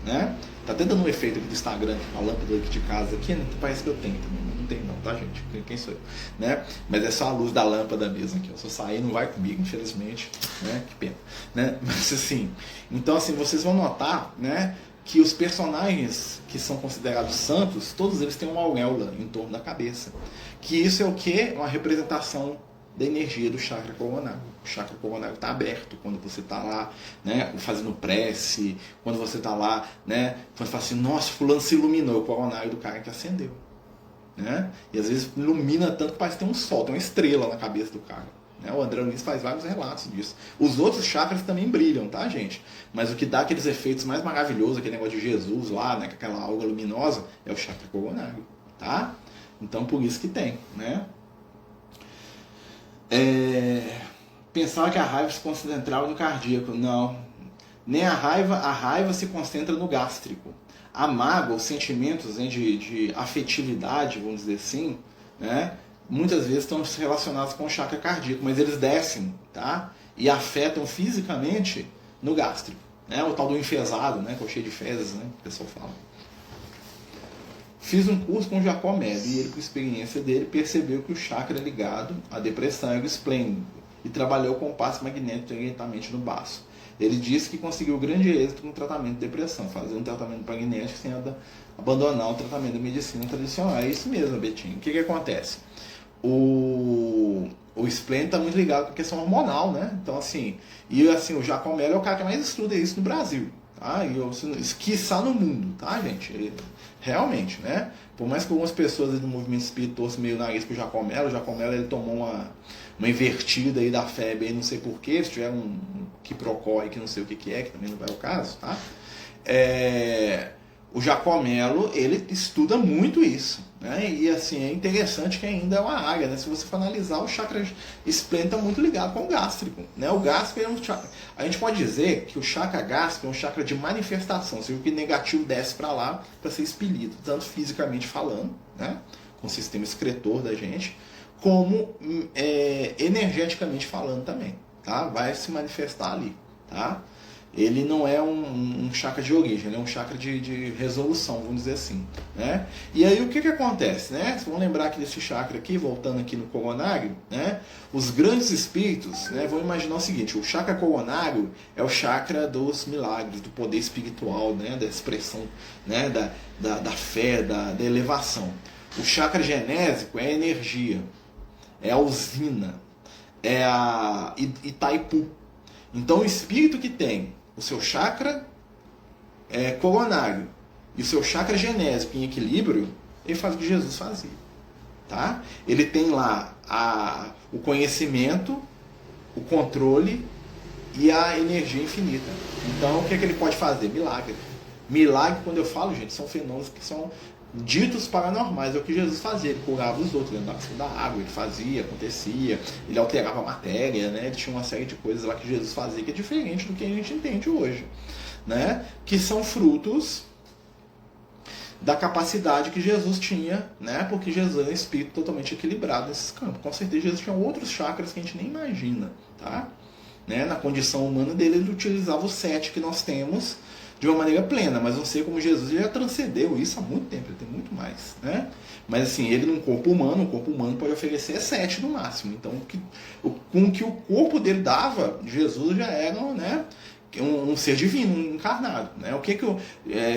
né? Tá até dando um efeito aqui do Instagram, a lâmpada aqui de casa, aqui, né? Parece que eu tenho também, não tem não, tá, gente? Quem sou eu, né? Mas é só a luz da lâmpada mesmo aqui, se eu sair não vai comigo, infelizmente, né? Que pena, né? Mas assim, então assim, vocês vão notar, né, que os personagens que são considerados santos, todos eles têm uma auréola em torno da cabeça. Que isso é o quê? Uma representação da energia do chakra coronário. O chakra coronário está aberto quando você está lá, né, fazendo prece, quando você está lá, né, quando você fala assim, nossa, fulano se iluminou, o coronário do cara que acendeu. Né? E às vezes ilumina tanto que parece que tem um sol, tem uma estrela na cabeça do cara. O André Luiz faz vários relatos disso. Os outros chakras também brilham, tá, gente? Mas o que dá aqueles efeitos mais maravilhosos, aquele negócio de Jesus lá, né, com aquela aura luminosa, é o chakra coronário, tá? Então, por isso que tem, né? Pensar que a raiva se concentrava no cardíaco. Não. Nem a raiva se concentra no gástrico. A mágoa, os sentimentos, né, de afetividade, vamos dizer assim, né, muitas vezes estão relacionados com o chakra cardíaco, mas eles descem, tá? E afetam fisicamente no gástrico, né? O tal do enfesado, né? Que é cheio de fezes, né? O pessoal fala. Fiz um curso com o Jacó Melo e ele, com a experiência dele, percebeu que o chakra é ligado à depressão e ao esplêndido e trabalhou com o passe magnético diretamente no baço. Ele disse que conseguiu grande êxito no tratamento de depressão, fazer um tratamento magnético sem abandonar o tratamento da medicina tradicional. É isso mesmo, Betinho. O que acontece? O esplêndido está muito ligado com a questão hormonal, né? Então, assim, o Jacó Melo é o cara que mais estuda isso no Brasil, tá? E quiçá no mundo, tá, gente? Realmente, né? Por mais que algumas pessoas do movimento espírita torçam meio o nariz pro Jacó Melo ele tomou uma invertida aí da febre, aí não sei porquê, se tiver um quiprocó aí que não sei o que é, que também não vai ao caso, tá? O Jacó Melo, ele estuda muito isso, né? E assim, é interessante que ainda é uma área, né? Se você for analisar, o chakra esplêndido está muito ligado com o gástrico, né? O gástrico é um chakra. A gente pode dizer que o chakra gástrico é um chakra de manifestação, ou seja, que o negativo desce para lá para ser expelido, tanto fisicamente falando, né? Com o sistema excretor da gente, como energeticamente falando também, tá? Vai se manifestar ali, tá? Ele não é um chakra de origem, ele é um chakra de resolução, vamos dizer assim, né? E aí o que acontece, né? Vocês vão lembrar aqui desse chakra aqui, voltando aqui no coronário, né? Os grandes espíritos, né, vão imaginar o seguinte, o chakra coronário é o chakra dos milagres, do poder espiritual, né, da expressão, né, da fé, da elevação. O chakra genésico é a energia, é a usina, é a Itaipu. Então o espírito que tem o seu chakra coronário e o seu chakra genésico em equilíbrio, ele faz o que Jesus fazia, tá? Ele tem lá o conhecimento, o controle e a energia infinita. Então o que ele pode fazer? Milagre. Milagre, quando eu falo, gente, são fenômenos que são ditos paranormais. É o que Jesus fazia, ele curava os outros, ele andava da água, ele fazia, acontecia, ele alterava a matéria, né? Ele tinha uma série de coisas lá que Jesus fazia que é diferente do que a gente entende hoje, né? Que são frutos da capacidade que Jesus tinha, né? Porque Jesus é um espírito totalmente equilibrado nesses campos. Com certeza Jesus tinha outros chakras que a gente nem imagina, tá? Né? Na condição humana dele, ele utilizava os 7 que nós temos de uma maneira plena, mas não sei como Jesus já transcendeu isso há muito tempo, ele tem muito mais, né? Mas assim, ele num corpo humano, o corpo humano pode oferecer 7 no máximo, então com o que o corpo dele dava, Jesus já era, né, um ser divino, um encarnado, né?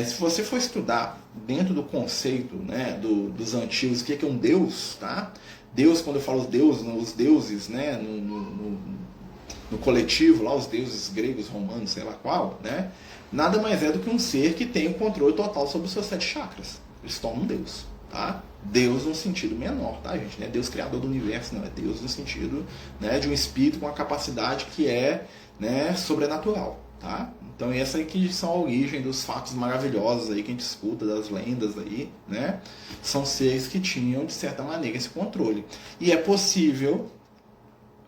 Se você for estudar dentro do conceito, né, dos antigos, o que é um Deus, tá? Deus, quando eu falo os deuses, né, no coletivo, lá os deuses gregos, romanos, sei lá qual, né, nada mais é do que um ser que tem o controle total sobre os seus 7 chakras. Eles tornam um Deus, tá? Deus no sentido menor, tá, gente? Não é Deus criador do universo, não. É Deus no sentido, né, de um espírito com uma capacidade que é, né, sobrenatural, tá? Então essa aqui são a origem dos fatos maravilhosos aí que a gente escuta, das lendas aí, né? São seres que tinham, de certa maneira, esse controle. E é possível,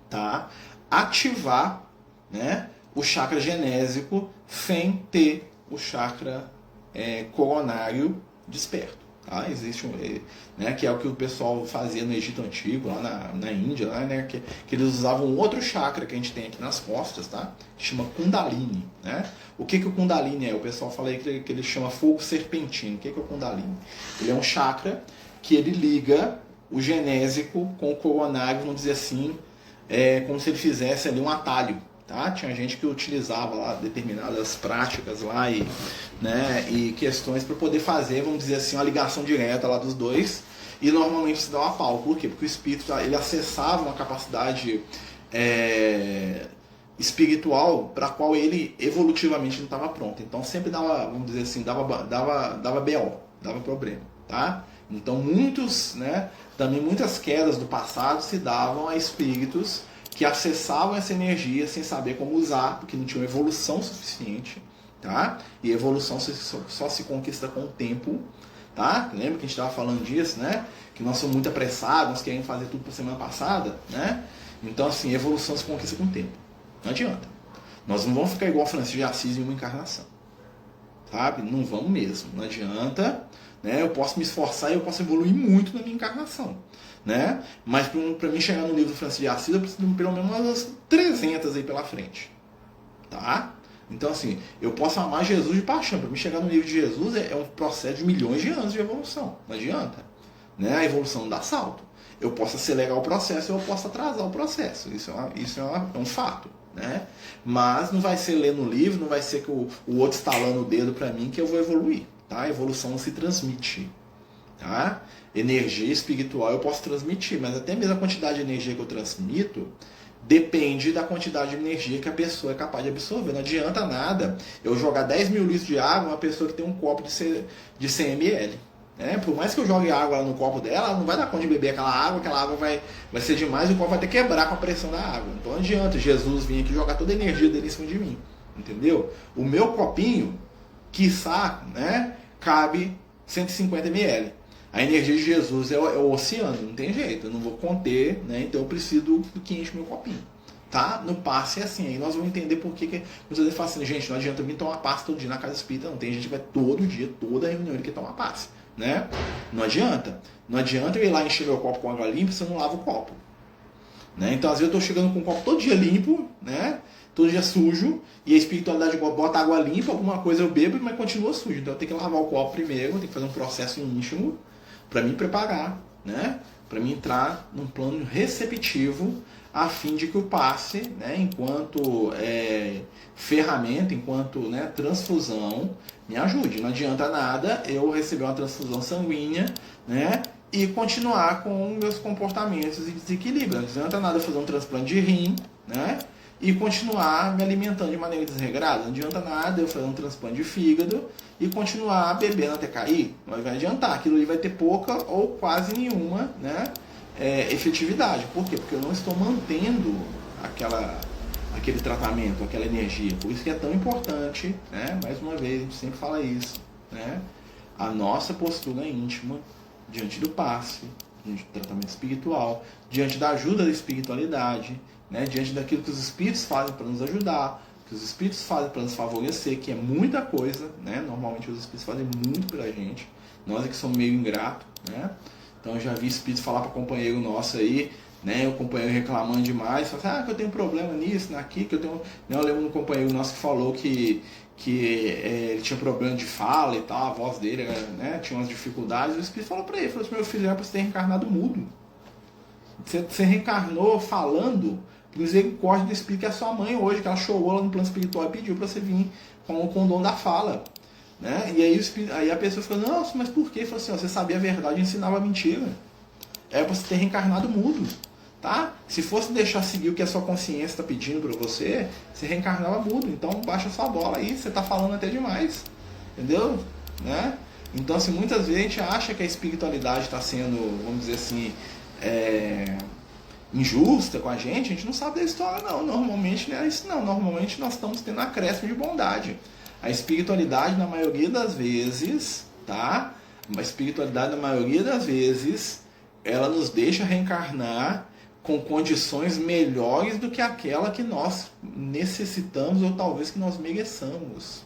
tá, ativar, né, o chakra genésico sem ter o chakra coronário desperto. Tá? Existe né, que é o que o pessoal fazia no Egito Antigo, lá na Índia, lá, né, que eles usavam um outro chakra que a gente tem aqui nas costas, tá? Que chama Kundalini. Né? O que o Kundalini é? O pessoal fala aí que ele chama fogo serpentino. O que é o Kundalini? Ele é um chakra que ele liga o genésico com o coronário, vamos dizer assim, como se ele fizesse ali um atalho. Tá? Tinha gente que utilizava lá determinadas práticas lá e questões para poder fazer, vamos dizer assim, uma ligação direta lá dos dois, e normalmente se dava pau. Por quê? Porque o espírito ele acessava uma capacidade espiritual para a qual ele evolutivamente não estava pronto. Então sempre dava, vamos dizer assim, dava BO, dava problema. Tá? Então também muitas quedas do passado se davam a espíritos que acessavam essa energia sem saber como usar, porque não tinham evolução suficiente, tá? E evolução só se conquista com o tempo, tá? Lembra que a gente estava falando disso, né? Que nós somos muito apressados, nós queremos fazer tudo por semana passada, né? Então, assim, evolução se conquista com o tempo. Não adianta. Nós não vamos ficar igual Francisco de Assis em uma encarnação, sabe? Não vamos mesmo. Não adianta, né? Eu posso me esforçar e eu posso evoluir muito na minha encarnação. Né? Mas para mim chegar no nível do Francisco de Assis, eu preciso de pelo menos umas 300 aí pela frente. Tá? Então, assim, eu posso amar Jesus de paixão. Para mim chegar no nível de Jesus é um processo de milhões de anos de evolução. Não adianta. Né? A evolução não dá salto. Eu posso acelerar o processo ou eu posso atrasar o processo. Isso é um fato. Né? Mas não vai ser ler no livro, não vai ser que o outro estalando o dedo para mim que eu vou evoluir. Tá? A evolução não se transmite. Tá? Energia espiritual eu posso transmitir, mas até mesmo a quantidade de energia que eu transmito depende da quantidade de energia que a pessoa é capaz de absorver. Não adianta nada eu jogar 10 mil litros de água uma pessoa que tem um copo de 100 ml. Né? Por mais que eu jogue água no copo dela, ela não vai dar conta de beber aquela água vai ser demais e o copo vai ter que quebrar com a pressão da água. Então não adianta Jesus vir aqui jogar toda a energia dele em cima de mim. Entendeu? O meu copinho, quiçá, né, cabe 150 ml. A energia de Jesus é o oceano, não tem jeito, eu não vou conter, né? Então eu preciso do que enche meu copinho. Tá? No passe é assim, aí nós vamos entender por que muitas vezes fala assim, gente, não adianta eu vir tomar passe todo dia na casa espírita, não tem gente que vai todo dia, toda reunião ele quer tomar passe, né? Não adianta eu ir lá encher meu copo com água limpa se eu não lavo o copo. Né? Então às vezes eu estou chegando com o copo todo dia limpo, né? Todo dia sujo, e a espiritualidade bota água limpa, alguma coisa eu bebo, mas continua sujo. Então eu tenho que lavar o copo primeiro, eu tenho que fazer um processo íntimo para me preparar, né? Para mim entrar num plano receptivo, a fim de que o passe, né, enquanto ferramenta, enquanto, né, transfusão, me ajude. Não adianta nada eu receber uma transfusão sanguínea, né, e continuar com meus comportamentos de desequilíbrio. Não adianta nada eu fazer um transplante de rim, né, e continuar me alimentando de maneira desregrada. Não adianta nada eu fazer um transplante de fígado e continuar bebendo até cair. Não vai adiantar. Aquilo ali vai ter pouca ou quase nenhuma, né, efetividade. Por quê? Porque eu não estou mantendo aquele tratamento, aquela energia. Por isso que é tão importante, né, mais uma vez, a gente sempre fala isso, né, a nossa postura íntima diante do passe, diante do tratamento espiritual, diante da ajuda da espiritualidade, né, diante daquilo que os espíritos fazem para nos ajudar, que os espíritos fazem para nos favorecer, que é muita coisa, né? Normalmente os espíritos fazem muito pela gente, nós é que somos meio ingratos, né? Então eu já vi espíritos falar para companheiro nosso aí, né, o companheiro reclamando demais, fala assim, que eu tenho problema nisso, naquilo, que eu tenho... Eu lembro de um companheiro nosso que falou que ele tinha problema de fala e tal, a voz dele era, né, tinha umas dificuldades, e o espírito falou para ele, falou assim, meu filho, era para você ter reencarnado mudo. Você reencarnou falando, misericórdia do espírito, que é a sua mãe hoje, que ela chorou lá no plano espiritual e pediu para você vir com o dom da fala. Né? E aí a pessoa falou, nossa, mas por quê? Falou assim, você sabia a verdade e ensinava a mentira. é você ter reencarnado mudo, tá? Se fosse deixar seguir o que a sua consciência está pedindo para você, você reencarnava mudo. Então baixa sua bola aí, você está falando até demais, entendeu? Né? Então, assim, muitas vezes a gente acha que a espiritualidade está sendo, vamos dizer assim, injusta com a gente não sabe da história, não. Normalmente não é isso, não. Normalmente nós estamos tendo acréscimo de bondade. A espiritualidade, na maioria das vezes, tá? A espiritualidade, na maioria das vezes, ela nos deixa reencarnar com condições melhores do que aquela que nós necessitamos ou talvez que nós mereçamos.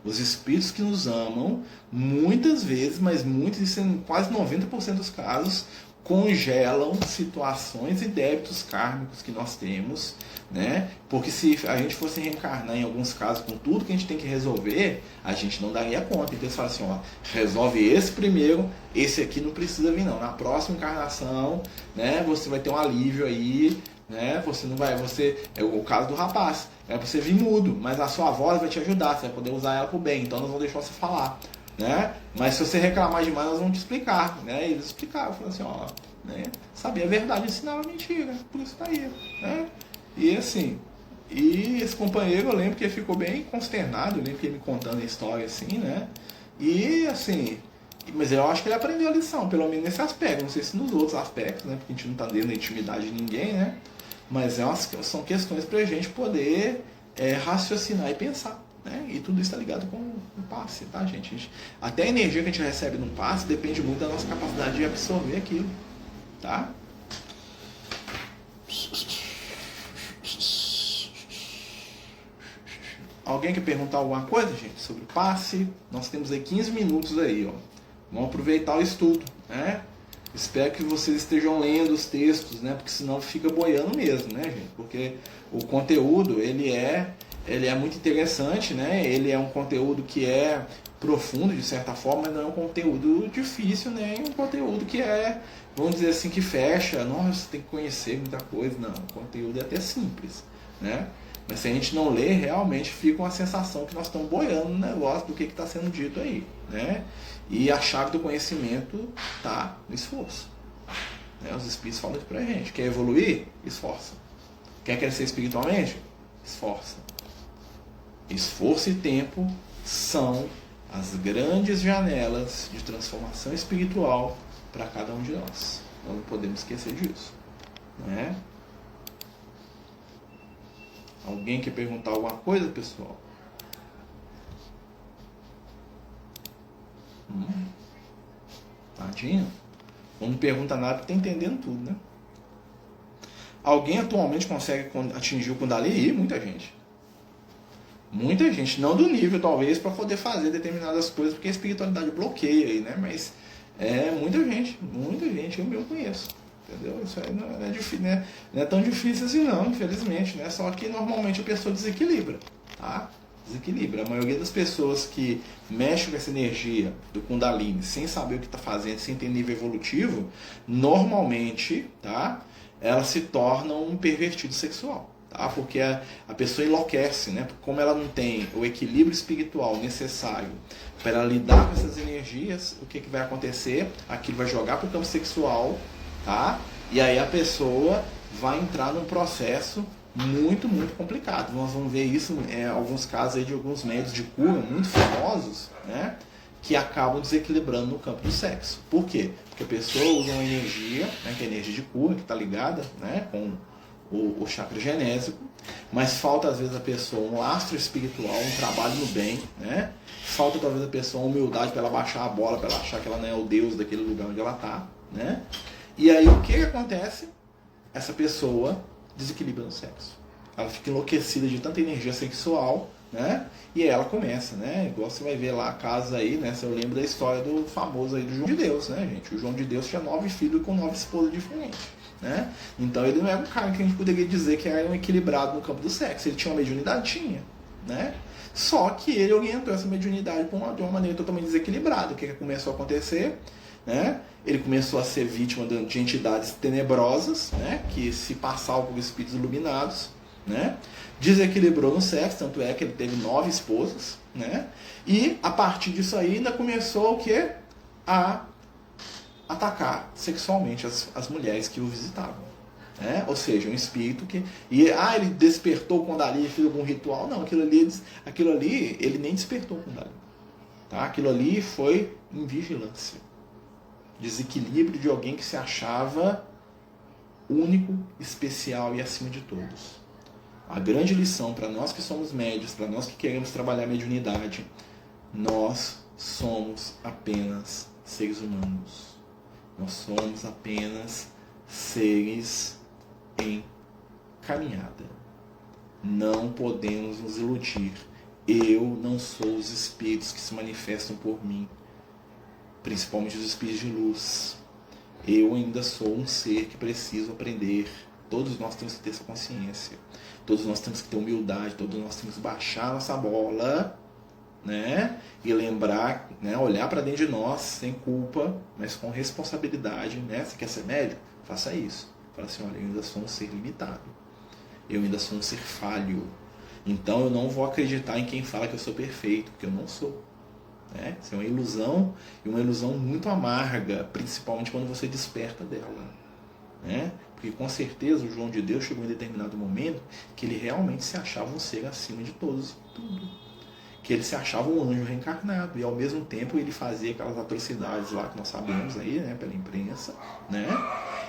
Os espíritos que nos amam, muitas vezes, mas muitos, em quase 90% dos casos, congelam situações e débitos kármicos que nós temos, né? Porque se a gente fosse reencarnar em alguns casos com tudo que a gente tem que resolver, a gente não daria conta. Então eles falam assim, ó, resolve esse primeiro, esse aqui não precisa vir não. Na próxima encarnação, né, você vai ter um alívio aí, né? Você não vai, é o caso do rapaz, é pra você vir mudo, mas a sua voz vai te ajudar, você vai poder usar ela pro bem, então nós vamos deixar você falar. Né? Mas se você reclamar demais, nós vamos te explicar, né? E eles explicaram, falaram assim, ó, né? Sabia a verdade, ensinava mentira, por isso tá aí, né? E assim, e esse companheiro, eu lembro que ele ficou bem consternado, eu lembro que ele me contando a história assim, né? E assim, mas eu acho que ele aprendeu a lição, pelo menos nesse aspecto, não sei se nos outros aspectos, né? Porque a gente não tá dentro da intimidade de ninguém, né? Mas são questões pra gente poder raciocinar e pensar. Né? E tudo isso está ligado com o passe, tá, gente? Até a energia que a gente recebe num passe depende muito da nossa capacidade de absorver aquilo, tá? Alguém quer perguntar alguma coisa, gente, sobre o passe? Nós temos aí 15 minutos aí, ó. Vamos aproveitar o estudo, né? Espero que vocês estejam lendo os textos, né? Porque senão fica boiando mesmo, né, gente? Porque o conteúdo, ele é muito interessante, né? Ele é um conteúdo que é profundo, de certa forma, mas não é um conteúdo difícil, nem um conteúdo que vamos dizer assim, que fecha. Nossa, você tem que conhecer muita coisa. Não, o conteúdo é até simples, né? Mas se a gente não ler, realmente fica uma sensação que nós estamos boiando no negócio do que está sendo dito aí, né? E a chave do conhecimento está no esforço. Né? Os espíritos falam isso pra gente. Quer evoluir? Esforça. Quer crescer espiritualmente? Esforça. Esforço e tempo são as grandes janelas de transformação espiritual para cada um de nós. Nós não podemos esquecer disso. Né? Alguém quer perguntar alguma coisa, pessoal? Tadinho. Não pergunta nada porque está entendendo tudo, né? Alguém atualmente consegue atingir o Kundalini? Muita gente. Muita gente, não do nível talvez para poder fazer determinadas coisas, porque a espiritualidade bloqueia aí, né? Mas muita gente, eu mesmo conheço, entendeu? Isso aí não é difícil, né? Não é tão difícil assim não, infelizmente, né? Só que normalmente a pessoa desequilibra, tá? Desequilibra. A maioria das pessoas que mexem com essa energia do Kundalini sem saber o que está fazendo, sem ter nível evolutivo, normalmente, tá? Elas se tornam um pervertido sexual. Tá? Porque a pessoa enlouquece, né? Como ela não tem o equilíbrio espiritual necessário para ela lidar com essas energias, o que vai acontecer? Aquilo vai jogar para o campo sexual, tá? E aí a pessoa vai entrar num processo muito, muito complicado. Nós vamos ver isso em alguns casos aí de alguns médios de cura muito famosos, né? Que acabam desequilibrando no campo do sexo. Por quê? Porque a pessoa usa uma energia, né? Que é a energia de cura, que está ligada, né? Com o chakra genésico, mas falta às vezes a pessoa um lastro espiritual, um trabalho no bem, né? Falta talvez a pessoa uma humildade para ela baixar a bola, para ela achar que ela não é o Deus daquele lugar onde ela está, né? E aí o que acontece? Essa pessoa desequilibra no sexo. Ela fica enlouquecida de tanta energia sexual, né? E aí ela começa, né? Igual você vai ver lá a casa aí, né? Eu lembro da história do famoso aí do João de Deus, né, gente? O João de Deus tinha 9 filhos com 9 esposas diferentes. Né? Então ele não era um cara que a gente poderia dizer que era um equilibrado no campo do sexo. Ele tinha uma mediunidade? Tinha, né? Só que ele orientou essa mediunidade de uma maneira totalmente desequilibrada. O que começou a acontecer? Né? Ele começou a ser vítima de entidades tenebrosas, né? Que se passavam por espíritos iluminados, né? Desequilibrou no sexo, tanto é que ele teve 9 esposas, né? E a partir disso aí ainda começou o quê? A atacar sexualmente as mulheres que o visitavam. Né? Ou seja, um espírito que... ele despertou quando ali fez algum ritual. Não, aquilo ali ele nem despertou quando ali. Tá? Aquilo ali foi em vigilância. Desequilíbrio de alguém que se achava único, especial e acima de todos. A grande lição para nós que somos médios, para nós que queremos trabalhar a mediunidade, nós somos apenas seres humanos. Nós somos apenas seres em caminhada. Não podemos nos iludir. Eu não sou os espíritos que se manifestam por mim, principalmente os espíritos de luz. Eu ainda sou um ser que preciso aprender. Todos nós temos que ter essa consciência. Todos nós temos que ter humildade. Todos nós temos que baixar nossa bola, né? E lembrar, né? Olhar para dentro de nós sem culpa, mas com responsabilidade, né? Você quer ser médico? Faça isso. Fala assim, olha, eu ainda sou um ser limitado. Eu ainda sou um ser falho. Então eu não vou acreditar em quem fala que eu sou perfeito, porque eu não sou. Né? Isso é uma ilusão, e uma ilusão muito amarga, principalmente quando você desperta dela. Né? Porque com certeza o João de Deus chegou em determinado momento que ele realmente se achava um ser acima de todos e tudo. Que ele se achava um anjo reencarnado, e ao mesmo tempo ele fazia aquelas atrocidades lá que nós sabemos aí, né, pela imprensa, né?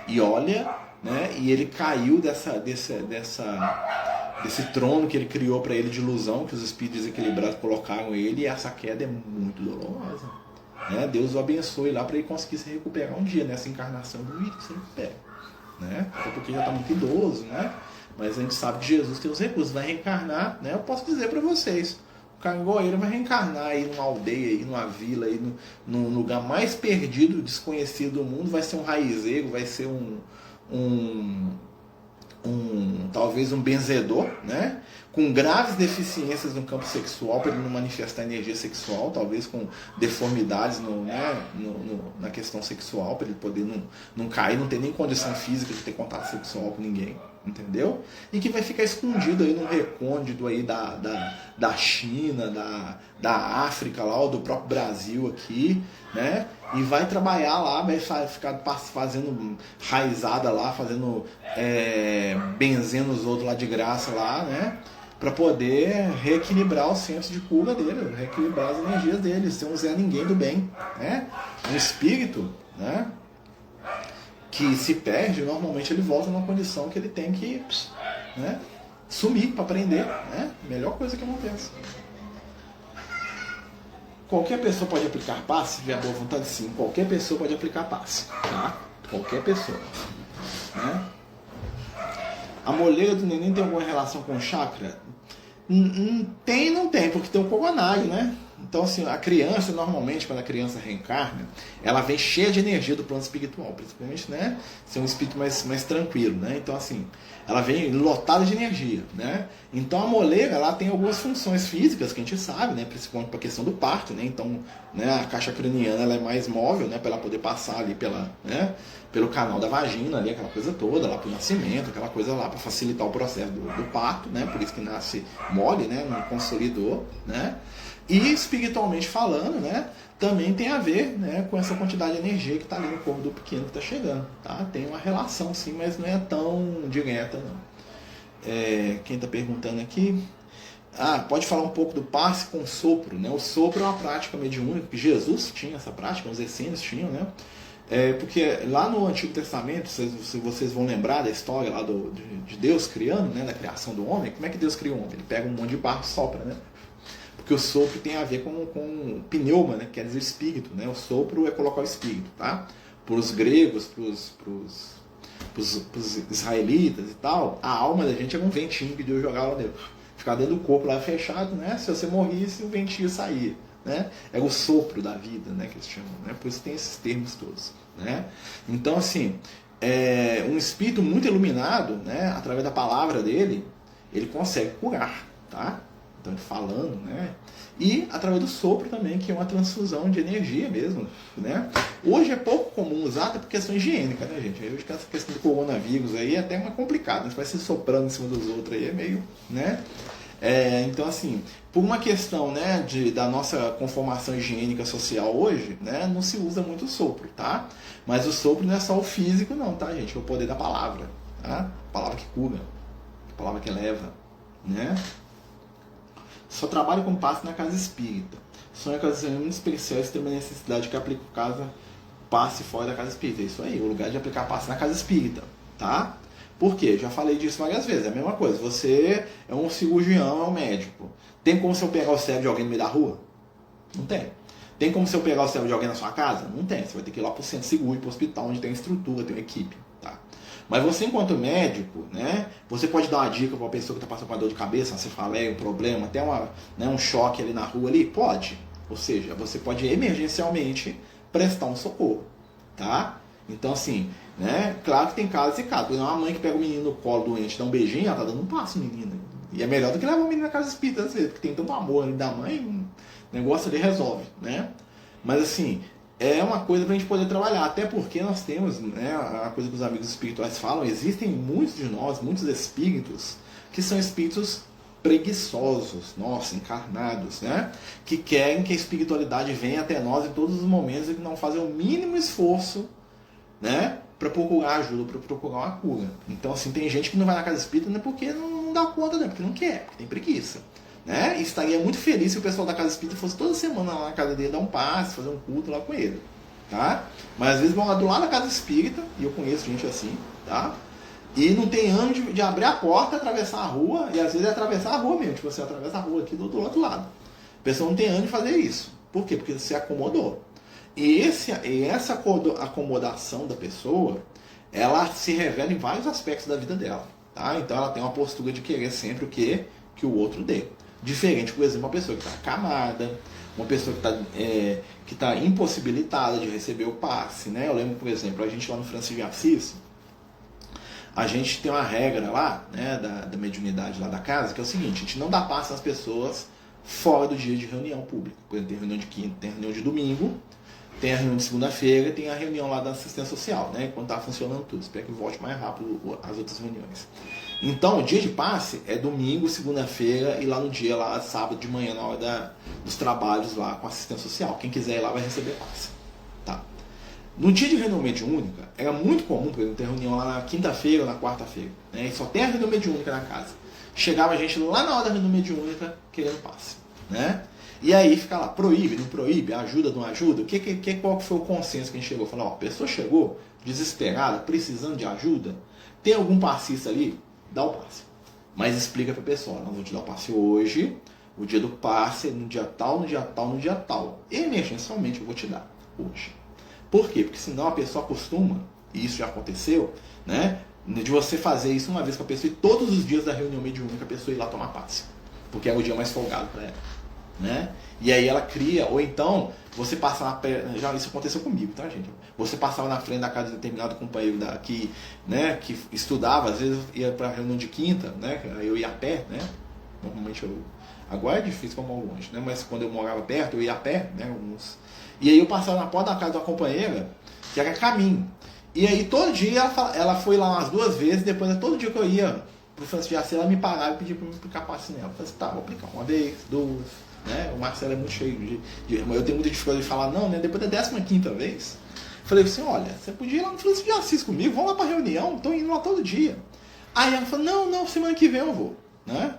E olha, né, e ele caiu desse trono que ele criou para ele de ilusão, que os espíritos desequilibrados colocaram ele, e essa queda é muito dolorosa. Né? Deus o abençoe lá para ele conseguir se recuperar um dia nessa encarnação do vídeo que se recupera. Né? Até porque já está muito idoso, né? Mas a gente sabe que Jesus tem os recursos, vai reencarnar, né? Eu posso dizer para vocês, o Cangoeiro vai reencarnar aí numa aldeia, aí numa vila, aí num lugar mais perdido, desconhecido do mundo, vai ser um raizeiro, vai ser talvez um benzedor, né? Com graves deficiências no campo sexual, para ele não manifestar energia sexual, talvez com deformidades na questão sexual, para ele poder não cair, não ter nem condição física de ter contato sexual com ninguém, entendeu? E que vai ficar escondido aí num recôndito aí da China, da África lá, ou do próprio Brasil aqui, né? E vai trabalhar lá, vai ficar fazendo raizada lá, benzendo os outros lá de graça lá, né? Para poder reequilibrar o senso de cura dele, reequilibrar as energias dele, ser um Zé Ninguém do bem, né? Um espírito, né? Que se perde, normalmente ele volta numa condição que ele tem que, né, sumir para aprender, né? Melhor coisa que acontece. Qualquer pessoa pode aplicar passe, se tiver boa vontade, sim. Qualquer pessoa pode aplicar passe, tá? Qualquer pessoa, né? A moleira do neném tem alguma relação com o chakra? Tem e não tem, porque tem um cogonário, né? Então, assim, a criança, normalmente, quando a criança reencarna, ela vem cheia de energia do plano espiritual, principalmente, né? Ser um espírito mais tranquilo, né? Então, assim, ela vem lotada de energia, né? Então, a moleira, ela tem algumas funções físicas que a gente sabe, né? Principalmente para a questão do parto, né? Então, né, a caixa craniana, ela é mais móvel, né? Para ela poder passar ali pelo canal da vagina, ali, aquela coisa toda, lá para o nascimento, aquela coisa lá, para facilitar o processo do parto, né? Por isso que nasce mole, né? Não consolidou, né? E espiritualmente falando, né, também tem a ver, né, com essa quantidade de energia que está ali no corpo do pequeno que está chegando. Tá? Tem uma relação sim, mas não é tão direta não. Quem está perguntando aqui? Pode falar um pouco do passe com sopro. Né? O sopro é uma prática mediúnica, que Jesus tinha essa prática, os essênios tinham, né? Porque lá no Antigo Testamento, se vocês vão lembrar da história lá de Deus criando, né, da criação do homem, como é que Deus cria o homem? Ele pega um monte de barro e sopra, né? Porque o sopro tem a ver com pneuma, né? Quer dizer espírito, né? O sopro é colocar o espírito, tá? Para os gregos, para os israelitas e tal, a alma da gente era um ventinho que Deus jogava lá dentro. Ficava dentro do corpo lá fechado, né? Se você morresse, o ventinho saía, né? Era o sopro da vida, né? Que eles chamam, né? Por isso tem esses termos todos, né? Então, assim, um espírito muito iluminado, né? Através da palavra dele, ele consegue curar, tá? Então, falando, né? E através do sopro também, que é uma transfusão de energia mesmo, né? Hoje é pouco comum usar, até por questão higiênica, né, gente? Hoje essa questão do coronavírus aí é até mais complicada, né? Você vai se soprando em cima dos outros aí, é meio, né? Então, assim, por uma questão, né, da nossa conformação higiênica social hoje, né, não se usa muito o sopro, tá? Mas o sopro não é só o físico, não, tá, gente? É o poder da palavra, tá? A palavra que cura, a palavra que eleva, né? Só trabalho com passe na casa espírita. Sonho com as reuniões especiais tem uma necessidade que aplique passe fora da casa espírita. É isso aí, o lugar de aplicar passe na casa espírita, tá? Por quê? Já falei disso várias vezes. É a mesma coisa. Você é um cirurgião, é um médico. Tem como você pegar o cérebro de alguém no meio da rua? Não tem. Tem como você pegar o cérebro de alguém na sua casa? Não tem. Você vai ter que ir lá para o centro seguro, para o hospital, onde tem estrutura, tem uma equipe. Tá? Mas você, enquanto médico, né, você pode dar uma dica para uma pessoa que está passando com uma dor de cabeça, uma cefaleia, um problema, até um choque ali na rua ali? Pode. Ou seja, você pode emergencialmente prestar um socorro. Tá? Então, assim, né? Claro que tem casos e casos. Uma mãe que pega o menino no colo doente, dá um beijinho, ela tá dando um passo no menino. E é melhor do que levar o menino na casa espírita, às vezes, porque tem tanto amor ali da mãe, o negócio ali resolve, né? Mas, assim, é uma coisa pra gente poder trabalhar. Até porque nós temos, né? A coisa que os amigos espirituais falam, existem muitos de nós, muitos espíritos, que são espíritos preguiçosos, nossa, encarnados, né? Que querem que a espiritualidade venha até nós em todos os momentos e que não fazem o mínimo esforço, né, para procurar ajuda, para procurar uma cura. Então, assim, tem gente que não vai na casa espírita não é porque não dá conta, não, porque não quer, porque tem preguiça. Né? E estaria muito feliz se o pessoal da casa espírita fosse toda semana lá na casa dele dar um passe, fazer um culto lá com ele. Tá? Mas às vezes vão lá do lado da casa espírita, e eu conheço gente assim, tá? E não tem ânimo de abrir a porta, atravessar a rua, e às vezes é atravessar a rua mesmo, tipo, você atravessa a rua aqui do outro lado. A pessoa não tem ânimo de fazer isso. Por quê? Porque você acomodou. E essa acomodação da pessoa, ela se revela em vários aspectos da vida dela. Tá? Então ela tem uma postura de querer sempre o que o outro dê. Diferente, por exemplo, uma pessoa que está acamada, uma pessoa que tá impossibilitada de receber o passe. Né? Eu lembro, por exemplo, a gente lá no Francisco de Assis, a gente tem uma regra lá, né, da mediunidade lá da casa, que é o seguinte: a gente não dá passe às pessoas fora do dia de reunião pública. Por exemplo, tem reunião de quinta, tem reunião de domingo, tem a reunião de segunda-feira, tem a reunião lá da assistência social, né? Quando tá funcionando tudo. Espero que volte mais rápido as outras reuniões. Então, o dia de passe é domingo, segunda-feira e lá no dia, lá sábado de manhã, na hora dos trabalhos lá com a assistência social. Quem quiser ir lá vai receber passe. Tá. No dia de reunião mediúnica, era muito comum, por exemplo, ter reunião lá na quinta-feira ou na quarta-feira. Né? E só tem a reunião mediúnica na casa. Chegava a gente lá na hora da reunião mediúnica querendo passe. Né? E aí fica lá, proíbe, não proíbe, ajuda, não ajuda. Qual que foi o consenso que a gente chegou? Falou, ó, a pessoa chegou desesperada, precisando de ajuda, tem algum passista ali? Dá o passe. Mas explica pra pessoa, nós vamos te dar o passe hoje, o dia do passe é no dia tal, no dia tal, no dia tal. Emergencialmente eu vou te dar hoje. Por quê? Porque senão a pessoa acostuma, e isso já aconteceu, né? De você fazer isso uma vez com a pessoa e todos os dias da reunião mediúnica a pessoa ir lá tomar passe. Porque é o dia mais folgado para ela. Né? E aí ela cria, ou então você passar já isso aconteceu comigo, tá, gente? Você passava na frente da casa de determinado companheiro que estudava, às vezes ia para reunião de quinta, né? Eu ia a pé, né? Normalmente agora é difícil como longe, né? Mas quando eu morava perto, eu ia a pé, né? E aí eu passava na porta da casa de uma companheira que era caminho. E aí todo dia ela foi lá umas 2 vezes, depois todo dia que eu ia pro Francisco de Assis, ela me parava e pedia para me aplicar passe nela. Eu falei assim, tá, vou aplicar 1 vez, 2. Né? O Marcelo é muito cheio eu tenho muita dificuldade de falar não, né? Depois da 15ª vez, falei assim, olha, você podia ir lá no Francisco de Assis comigo, vamos lá pra reunião, tô indo lá todo dia. Aí ela falou, não, semana que vem eu vou, né?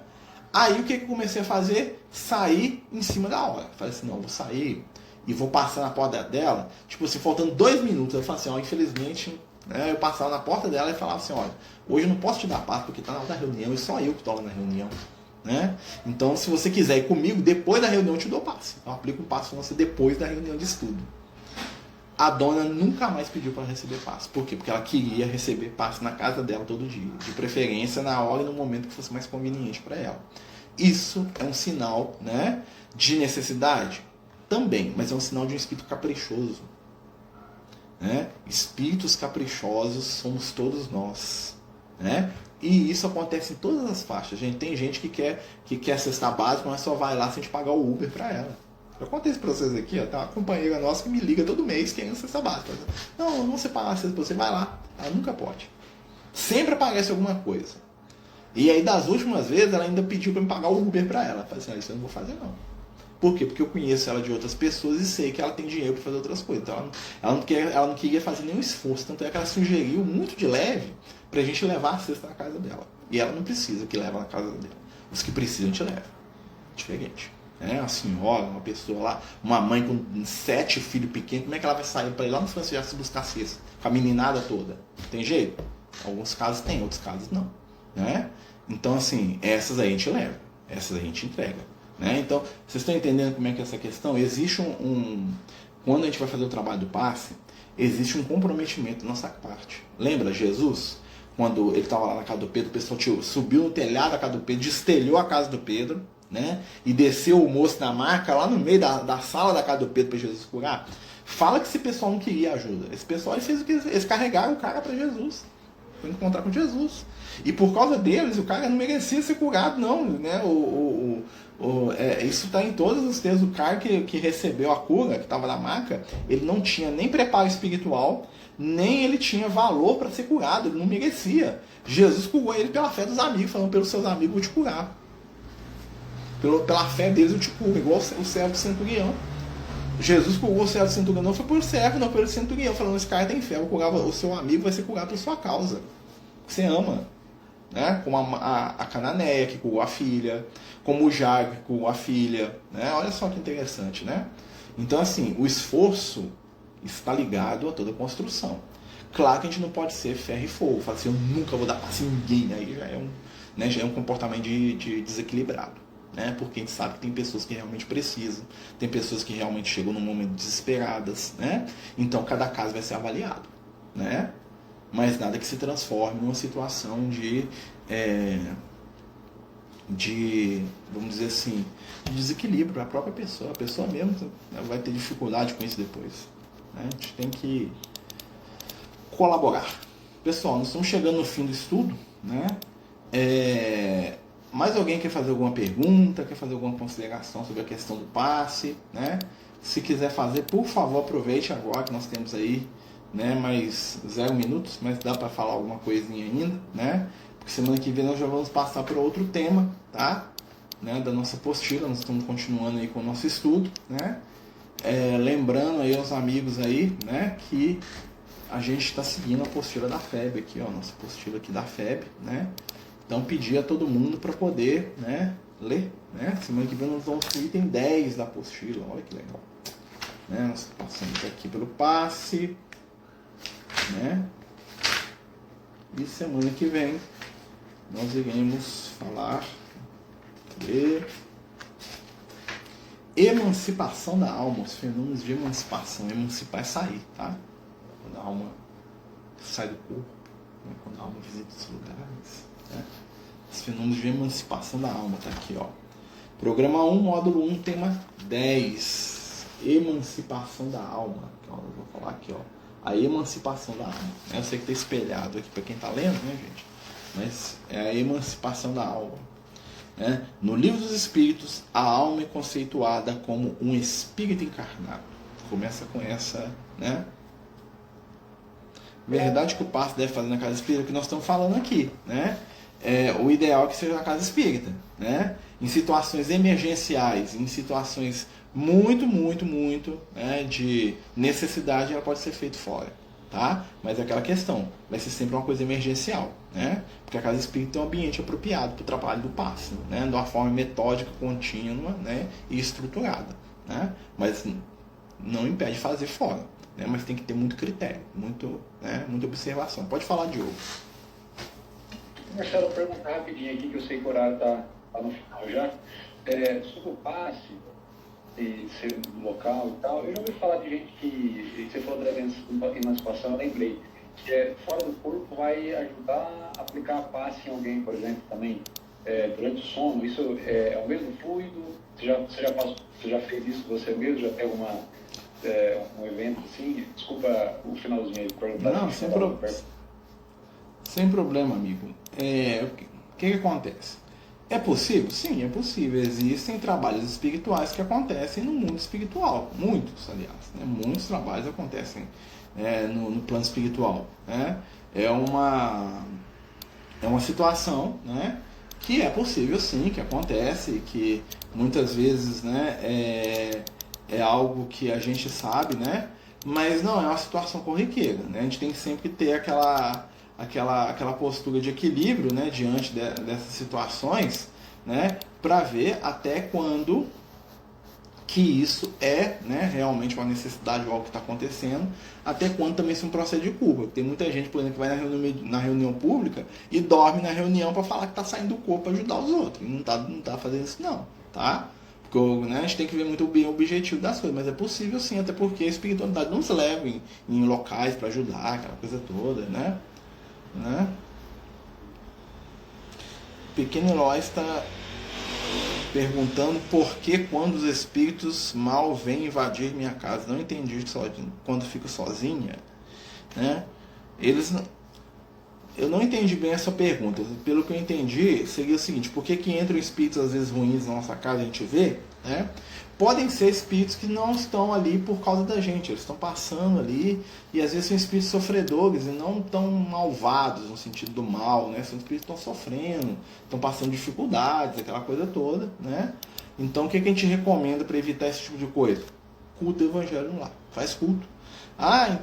Aí o que eu comecei a fazer? Sair em cima da hora. Falei assim, não, eu vou sair e vou passar na porta dela, tipo assim, faltando 2 minutos, eu falei assim, ó, infelizmente, né, eu passava na porta dela e falava assim, olha, hoje eu não posso te dar passe porque tá na hora da reunião e só eu que tô lá na reunião. Né? Então, se você quiser ir comigo, depois da reunião eu te dou passe. Eu aplico um passe com você depois da reunião de estudo. A dona nunca mais pediu para receber passe. Por quê? Porque ela queria receber passe na casa dela todo dia. De preferência na hora e no momento que fosse mais conveniente para ela. Isso é um sinal, né, de necessidade? Também, mas é um sinal de um espírito caprichoso. Né? Espíritos caprichosos somos todos nós. Né? E isso acontece em todas as faixas. Tem gente que quer cesta básica, mas só vai lá sem a gente pagar o Uber para ela. Acontece para vocês aqui, ó, tá uma companheira nossa que me liga todo mês querendo cesta básica. Não vou separar a cesta, você vai lá. Ela nunca pode. Sempre aparece alguma coisa. E aí, das últimas vezes, ela ainda pediu para me pagar o Uber para ela. Eu falei assim, isso eu não vou fazer não. Por quê? Porque eu conheço ela de outras pessoas e sei que ela tem dinheiro para fazer outras coisas. Então ela não queria fazer nenhum esforço. Tanto é que ela sugeriu muito de leve pra gente levar a cesta na casa dela. E ela não precisa que leve na casa dela. Os que precisam te levam. Diferente. A senhora, uma pessoa lá, uma mãe com 7 filhos pequenos, como é que ela vai sair para ir lá no Francisco se buscar cesta? Com a meninada toda. Tem jeito? Alguns casos tem, outros casos não. Então, assim, essas aí a gente leva. Essas aí a gente entrega. Então, vocês estão entendendo como é que é essa questão? Existe quando a gente vai fazer o trabalho do passe, existe um comprometimento da nossa parte. Lembra Jesus? Quando ele estava lá na casa do Pedro, o pessoal subiu no telhado da casa do Pedro, destelhou a casa do Pedro, e desceu o moço na maca lá no meio da sala da casa do Pedro para Jesus curar. Fala que esse pessoal não queria ajuda. Esse pessoal fez o que eles carregaram o cara para Jesus. Foi encontrar com Jesus. E por causa deles, o cara não merecia ser curado, não. Isso está em todos os textos. O cara que recebeu a cura, que estava na maca, ele não tinha nem preparo espiritual, nem ele tinha valor para ser curado. Ele não merecia. Jesus curou ele pela fé dos amigos, falando pelos seus amigos, eu vou te curar. Pela fé deles, eu te curo. Igual o servo do centurião. Jesus curou o servo do centurião, não foi por servo, não pelo centurião, falando, esse cara tem fé, eu curava, o seu amigo vai ser curado por sua causa. Você ama. Como a Cananeia, que curou a filha, como o Jairo, que curou a filha. Olha só que interessante. Então, assim, o esforço está ligado a toda construção. Claro que a gente não pode ser ferro e fogo, falar assim, eu nunca vou dar passe em ninguém, aí já é um comportamento de desequilibrado. Porque a gente sabe que tem pessoas que realmente precisam, tem pessoas que realmente chegam num momento desesperadas, Então cada caso vai ser avaliado, Mas nada que se transforme numa situação de vamos dizer assim, de desequilíbrio para a própria pessoa. A pessoa mesmo vai ter dificuldade com isso depois. A gente tem que colaborar. Pessoal, nós estamos chegando no fim do estudo, Mais alguém quer fazer alguma pergunta, quer fazer alguma consideração sobre a questão do passe, Se quiser fazer, por favor, aproveite agora que nós temos aí, mais 0 minutos, mas dá para falar alguma coisinha ainda, Porque semana que vem nós já vamos passar para outro tema, tá? Da nossa apostila, nós estamos continuando aí com o nosso estudo, lembrando aí aos amigos aí, que a gente está seguindo a apostila da FEB aqui, ó, nossa apostila aqui da FEB, Então pedir a todo mundo para poder, ler, Semana que vem nós vamos para o item 10 da apostila, olha que legal, Nós passamos aqui pelo passe, E semana que vem nós iremos falar de emancipação da alma, os fenômenos de emancipação. Emancipar é sair, tá? Quando a alma sai do corpo, quando a alma visita os lugares, Os fenômenos de emancipação da alma, tá aqui, ó. Programa 1, módulo 1, tema 10. Emancipação da alma. Então, eu vou falar aqui, ó. A emancipação da alma. Eu sei que está espelhado aqui para quem está lendo, gente? Mas é a emancipação da alma. No Livro dos Espíritos, a alma é conceituada como um espírito encarnado. Começa com essa, verdade que o passo deve fazer na casa espírita, que nós estamos falando aqui, O ideal é que seja na casa espírita, Em situações emergenciais, em situações muito de necessidade, ela pode ser feita fora, tá? Mas é aquela questão, vai ser sempre uma coisa emergencial, Porque a casa espírita é um ambiente apropriado para o trabalho do passe, De uma forma metódica, contínua, e estruturada, Mas não impede de fazer fora, Mas tem que ter muito critério, muita observação. Pode falar, Diogo. Marcelo, perguntar rapidinho aqui, que eu sei que o horário está no final já, sobre o passe e ser do local e tal. Eu já ouvi falar de gente que você falou da emancipação, eu lembrei, que fora do corpo vai ajudar a aplicar passe em alguém, por exemplo, também, durante o sono. Isso é o mesmo fluido? Você já fez isso você mesmo? Já tem um evento assim? Desculpa o finalzinho aí de perguntar. Não, sem problema, amigo. O que acontece? É possível? Sim, é possível. Existem trabalhos espirituais que acontecem no mundo espiritual. Muitos, aliás. Muitos trabalhos acontecem no plano espiritual. é uma situação, né, que é possível sim, que acontece, que muitas vezes, né, é algo que a gente sabe, né, mas não é uma situação corriqueira, né, a gente tem que sempre ter aquela postura de equilíbrio, né, diante dessas situações, né, para ver até quando que isso é, né, realmente uma necessidade de algo que está acontecendo, até quando também isso é um processo de culpa. Tem muita gente, por exemplo, que vai na reunião pública e dorme na reunião para falar que está saindo do corpo para ajudar os outros. E não tá fazendo isso não, tá? Porque, né, a gente tem que ver muito bem o objetivo das coisas, mas é possível sim, até porque a espiritualidade não se leva em locais para ajudar, aquela coisa toda, né? Pequeno Eloy está perguntando por que quando os espíritos mal vêm invadir minha casa. Não entendi quando fico sozinha, né? Eu não entendi bem essa pergunta. Pelo que eu entendi, seria o seguinte: por que entram espíritos às vezes ruins na nossa casa, a gente vê, né? Podem ser espíritos que não estão ali por causa da gente, eles estão passando ali, e às vezes são espíritos sofredores e não tão malvados no sentido do mal, né? São espíritos que estão sofrendo, estão passando dificuldades, aquela coisa toda, né? Então o que a gente recomenda para evitar esse tipo de coisa? Culto o evangelho lá, faz culto. Mas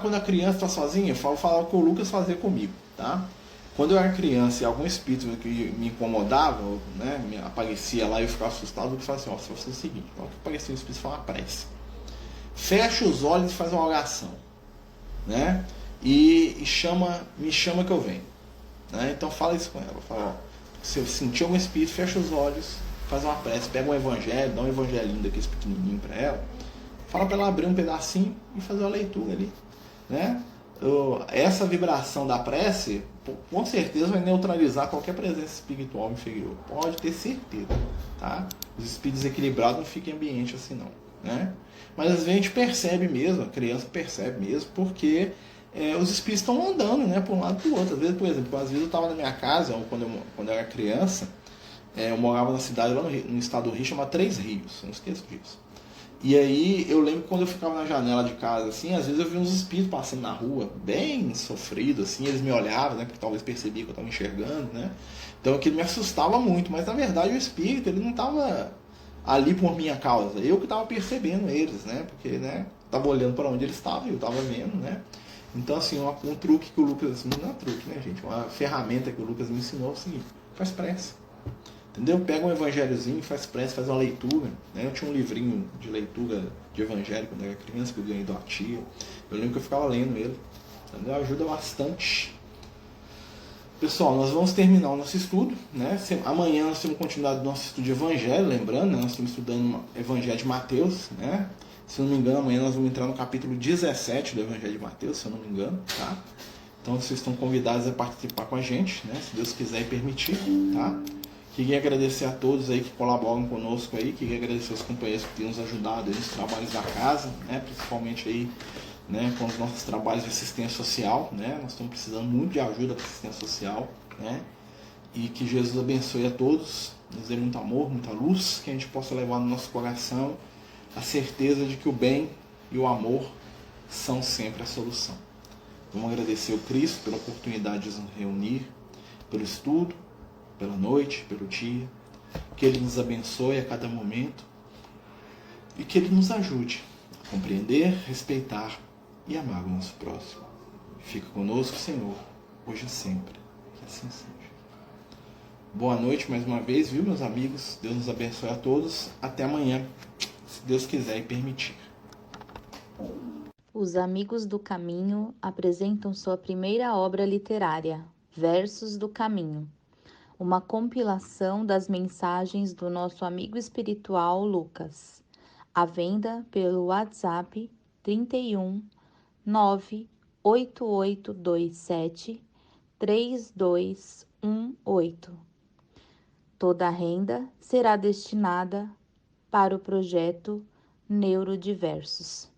quando a criança está sozinha, eu falar o que o Lucas fazia comigo, tá? Quando eu era criança e algum espírito que me incomodava, né, aparecia lá e eu ficava assustado, eu falava assim: ó, você vai fazer o seguinte, na hora que aparecer o espírito, fala uma prece. Fecha os olhos e faz uma oração, né? E me chama que eu venho, né? Então fala isso com ela, fala: ó, se eu sentir algum espírito, fecha os olhos, faz uma prece, pega um evangelho, dá um evangelinho daqueles pequenininho para ela, fala para ela abrir um pedacinho e fazer uma leitura ali, né? Essa vibração da prece com certeza vai neutralizar qualquer presença espiritual inferior, pode ter certeza, tá? Os espíritos equilibrados não ficam em ambiente assim não, né? Mas às vezes a gente percebe mesmo, a criança percebe mesmo, porque os espíritos estão andando, né, por um lado e pro outro. Às vezes, por exemplo, às vezes eu estava na minha casa, quando eu era criança, eu morava na cidade lá no estado do Rio, chamada Três Rios, não esqueço disso. E aí eu lembro que quando eu ficava na janela de casa, assim, às vezes eu via uns espíritos passando na rua, bem sofridos, assim, eles me olhavam, né, porque talvez percebiam que eu estava enxergando, né. Então aquilo me assustava muito, mas na verdade o espírito, ele não estava ali por minha causa, eu que estava percebendo eles, né, porque, né, estava olhando para onde eles estavam, eu estava vendo, né. Então assim, um truque que o Lucas, não é truque, né, gente, uma ferramenta que o Lucas me ensinou é o seguinte: faz prece. Entendeu? Pega um evangelhozinho, faz prece, faz uma leitura, né? Eu tinha um livrinho de leitura de evangelho quando eu era criança, que eu ganhei da tia. Eu lembro que eu ficava lendo ele. Entendeu? Ajuda bastante. Pessoal, nós vamos terminar o nosso estudo, né? Amanhã nós temos continuidade do nosso estudo de evangelho, lembrando, né? Nós estamos estudando o evangelho de Mateus, né? Se eu não me engano, amanhã nós vamos entrar no capítulo 17 do evangelho de Mateus, se eu não me engano, tá? Então vocês estão convidados a participar com a gente, né? Se Deus quiser e permitir, tá? Queria agradecer a todos aí que colaboram conosco aí, queria agradecer aos companheiros que têm nos ajudado aí nos trabalhos da casa, né, principalmente aí, né, com os nossos trabalhos de assistência social, né, nós estamos precisando muito de ajuda para assistência social, né, e que Jesus abençoe a todos, nos dê muito amor, muita luz, que a gente possa levar no nosso coração a certeza de que o bem e o amor são sempre a solução. Vamos agradecer ao Cristo pela oportunidade de nos reunir, pelo estudo, pela noite, pelo dia, que Ele nos abençoe a cada momento e que Ele nos ajude a compreender, respeitar e amar o nosso próximo. Fica conosco, Senhor, hoje e sempre, que assim seja. Boa noite mais uma vez, viu, meus amigos? Deus nos abençoe a todos. Até amanhã, se Deus quiser e permitir. Os Amigos do Caminho apresentam sua primeira obra literária, Versos do Caminho, uma compilação das mensagens do nosso amigo espiritual Lucas, à venda pelo WhatsApp 31 98827 3218. Toda a renda será destinada para o projeto Neurodiversos.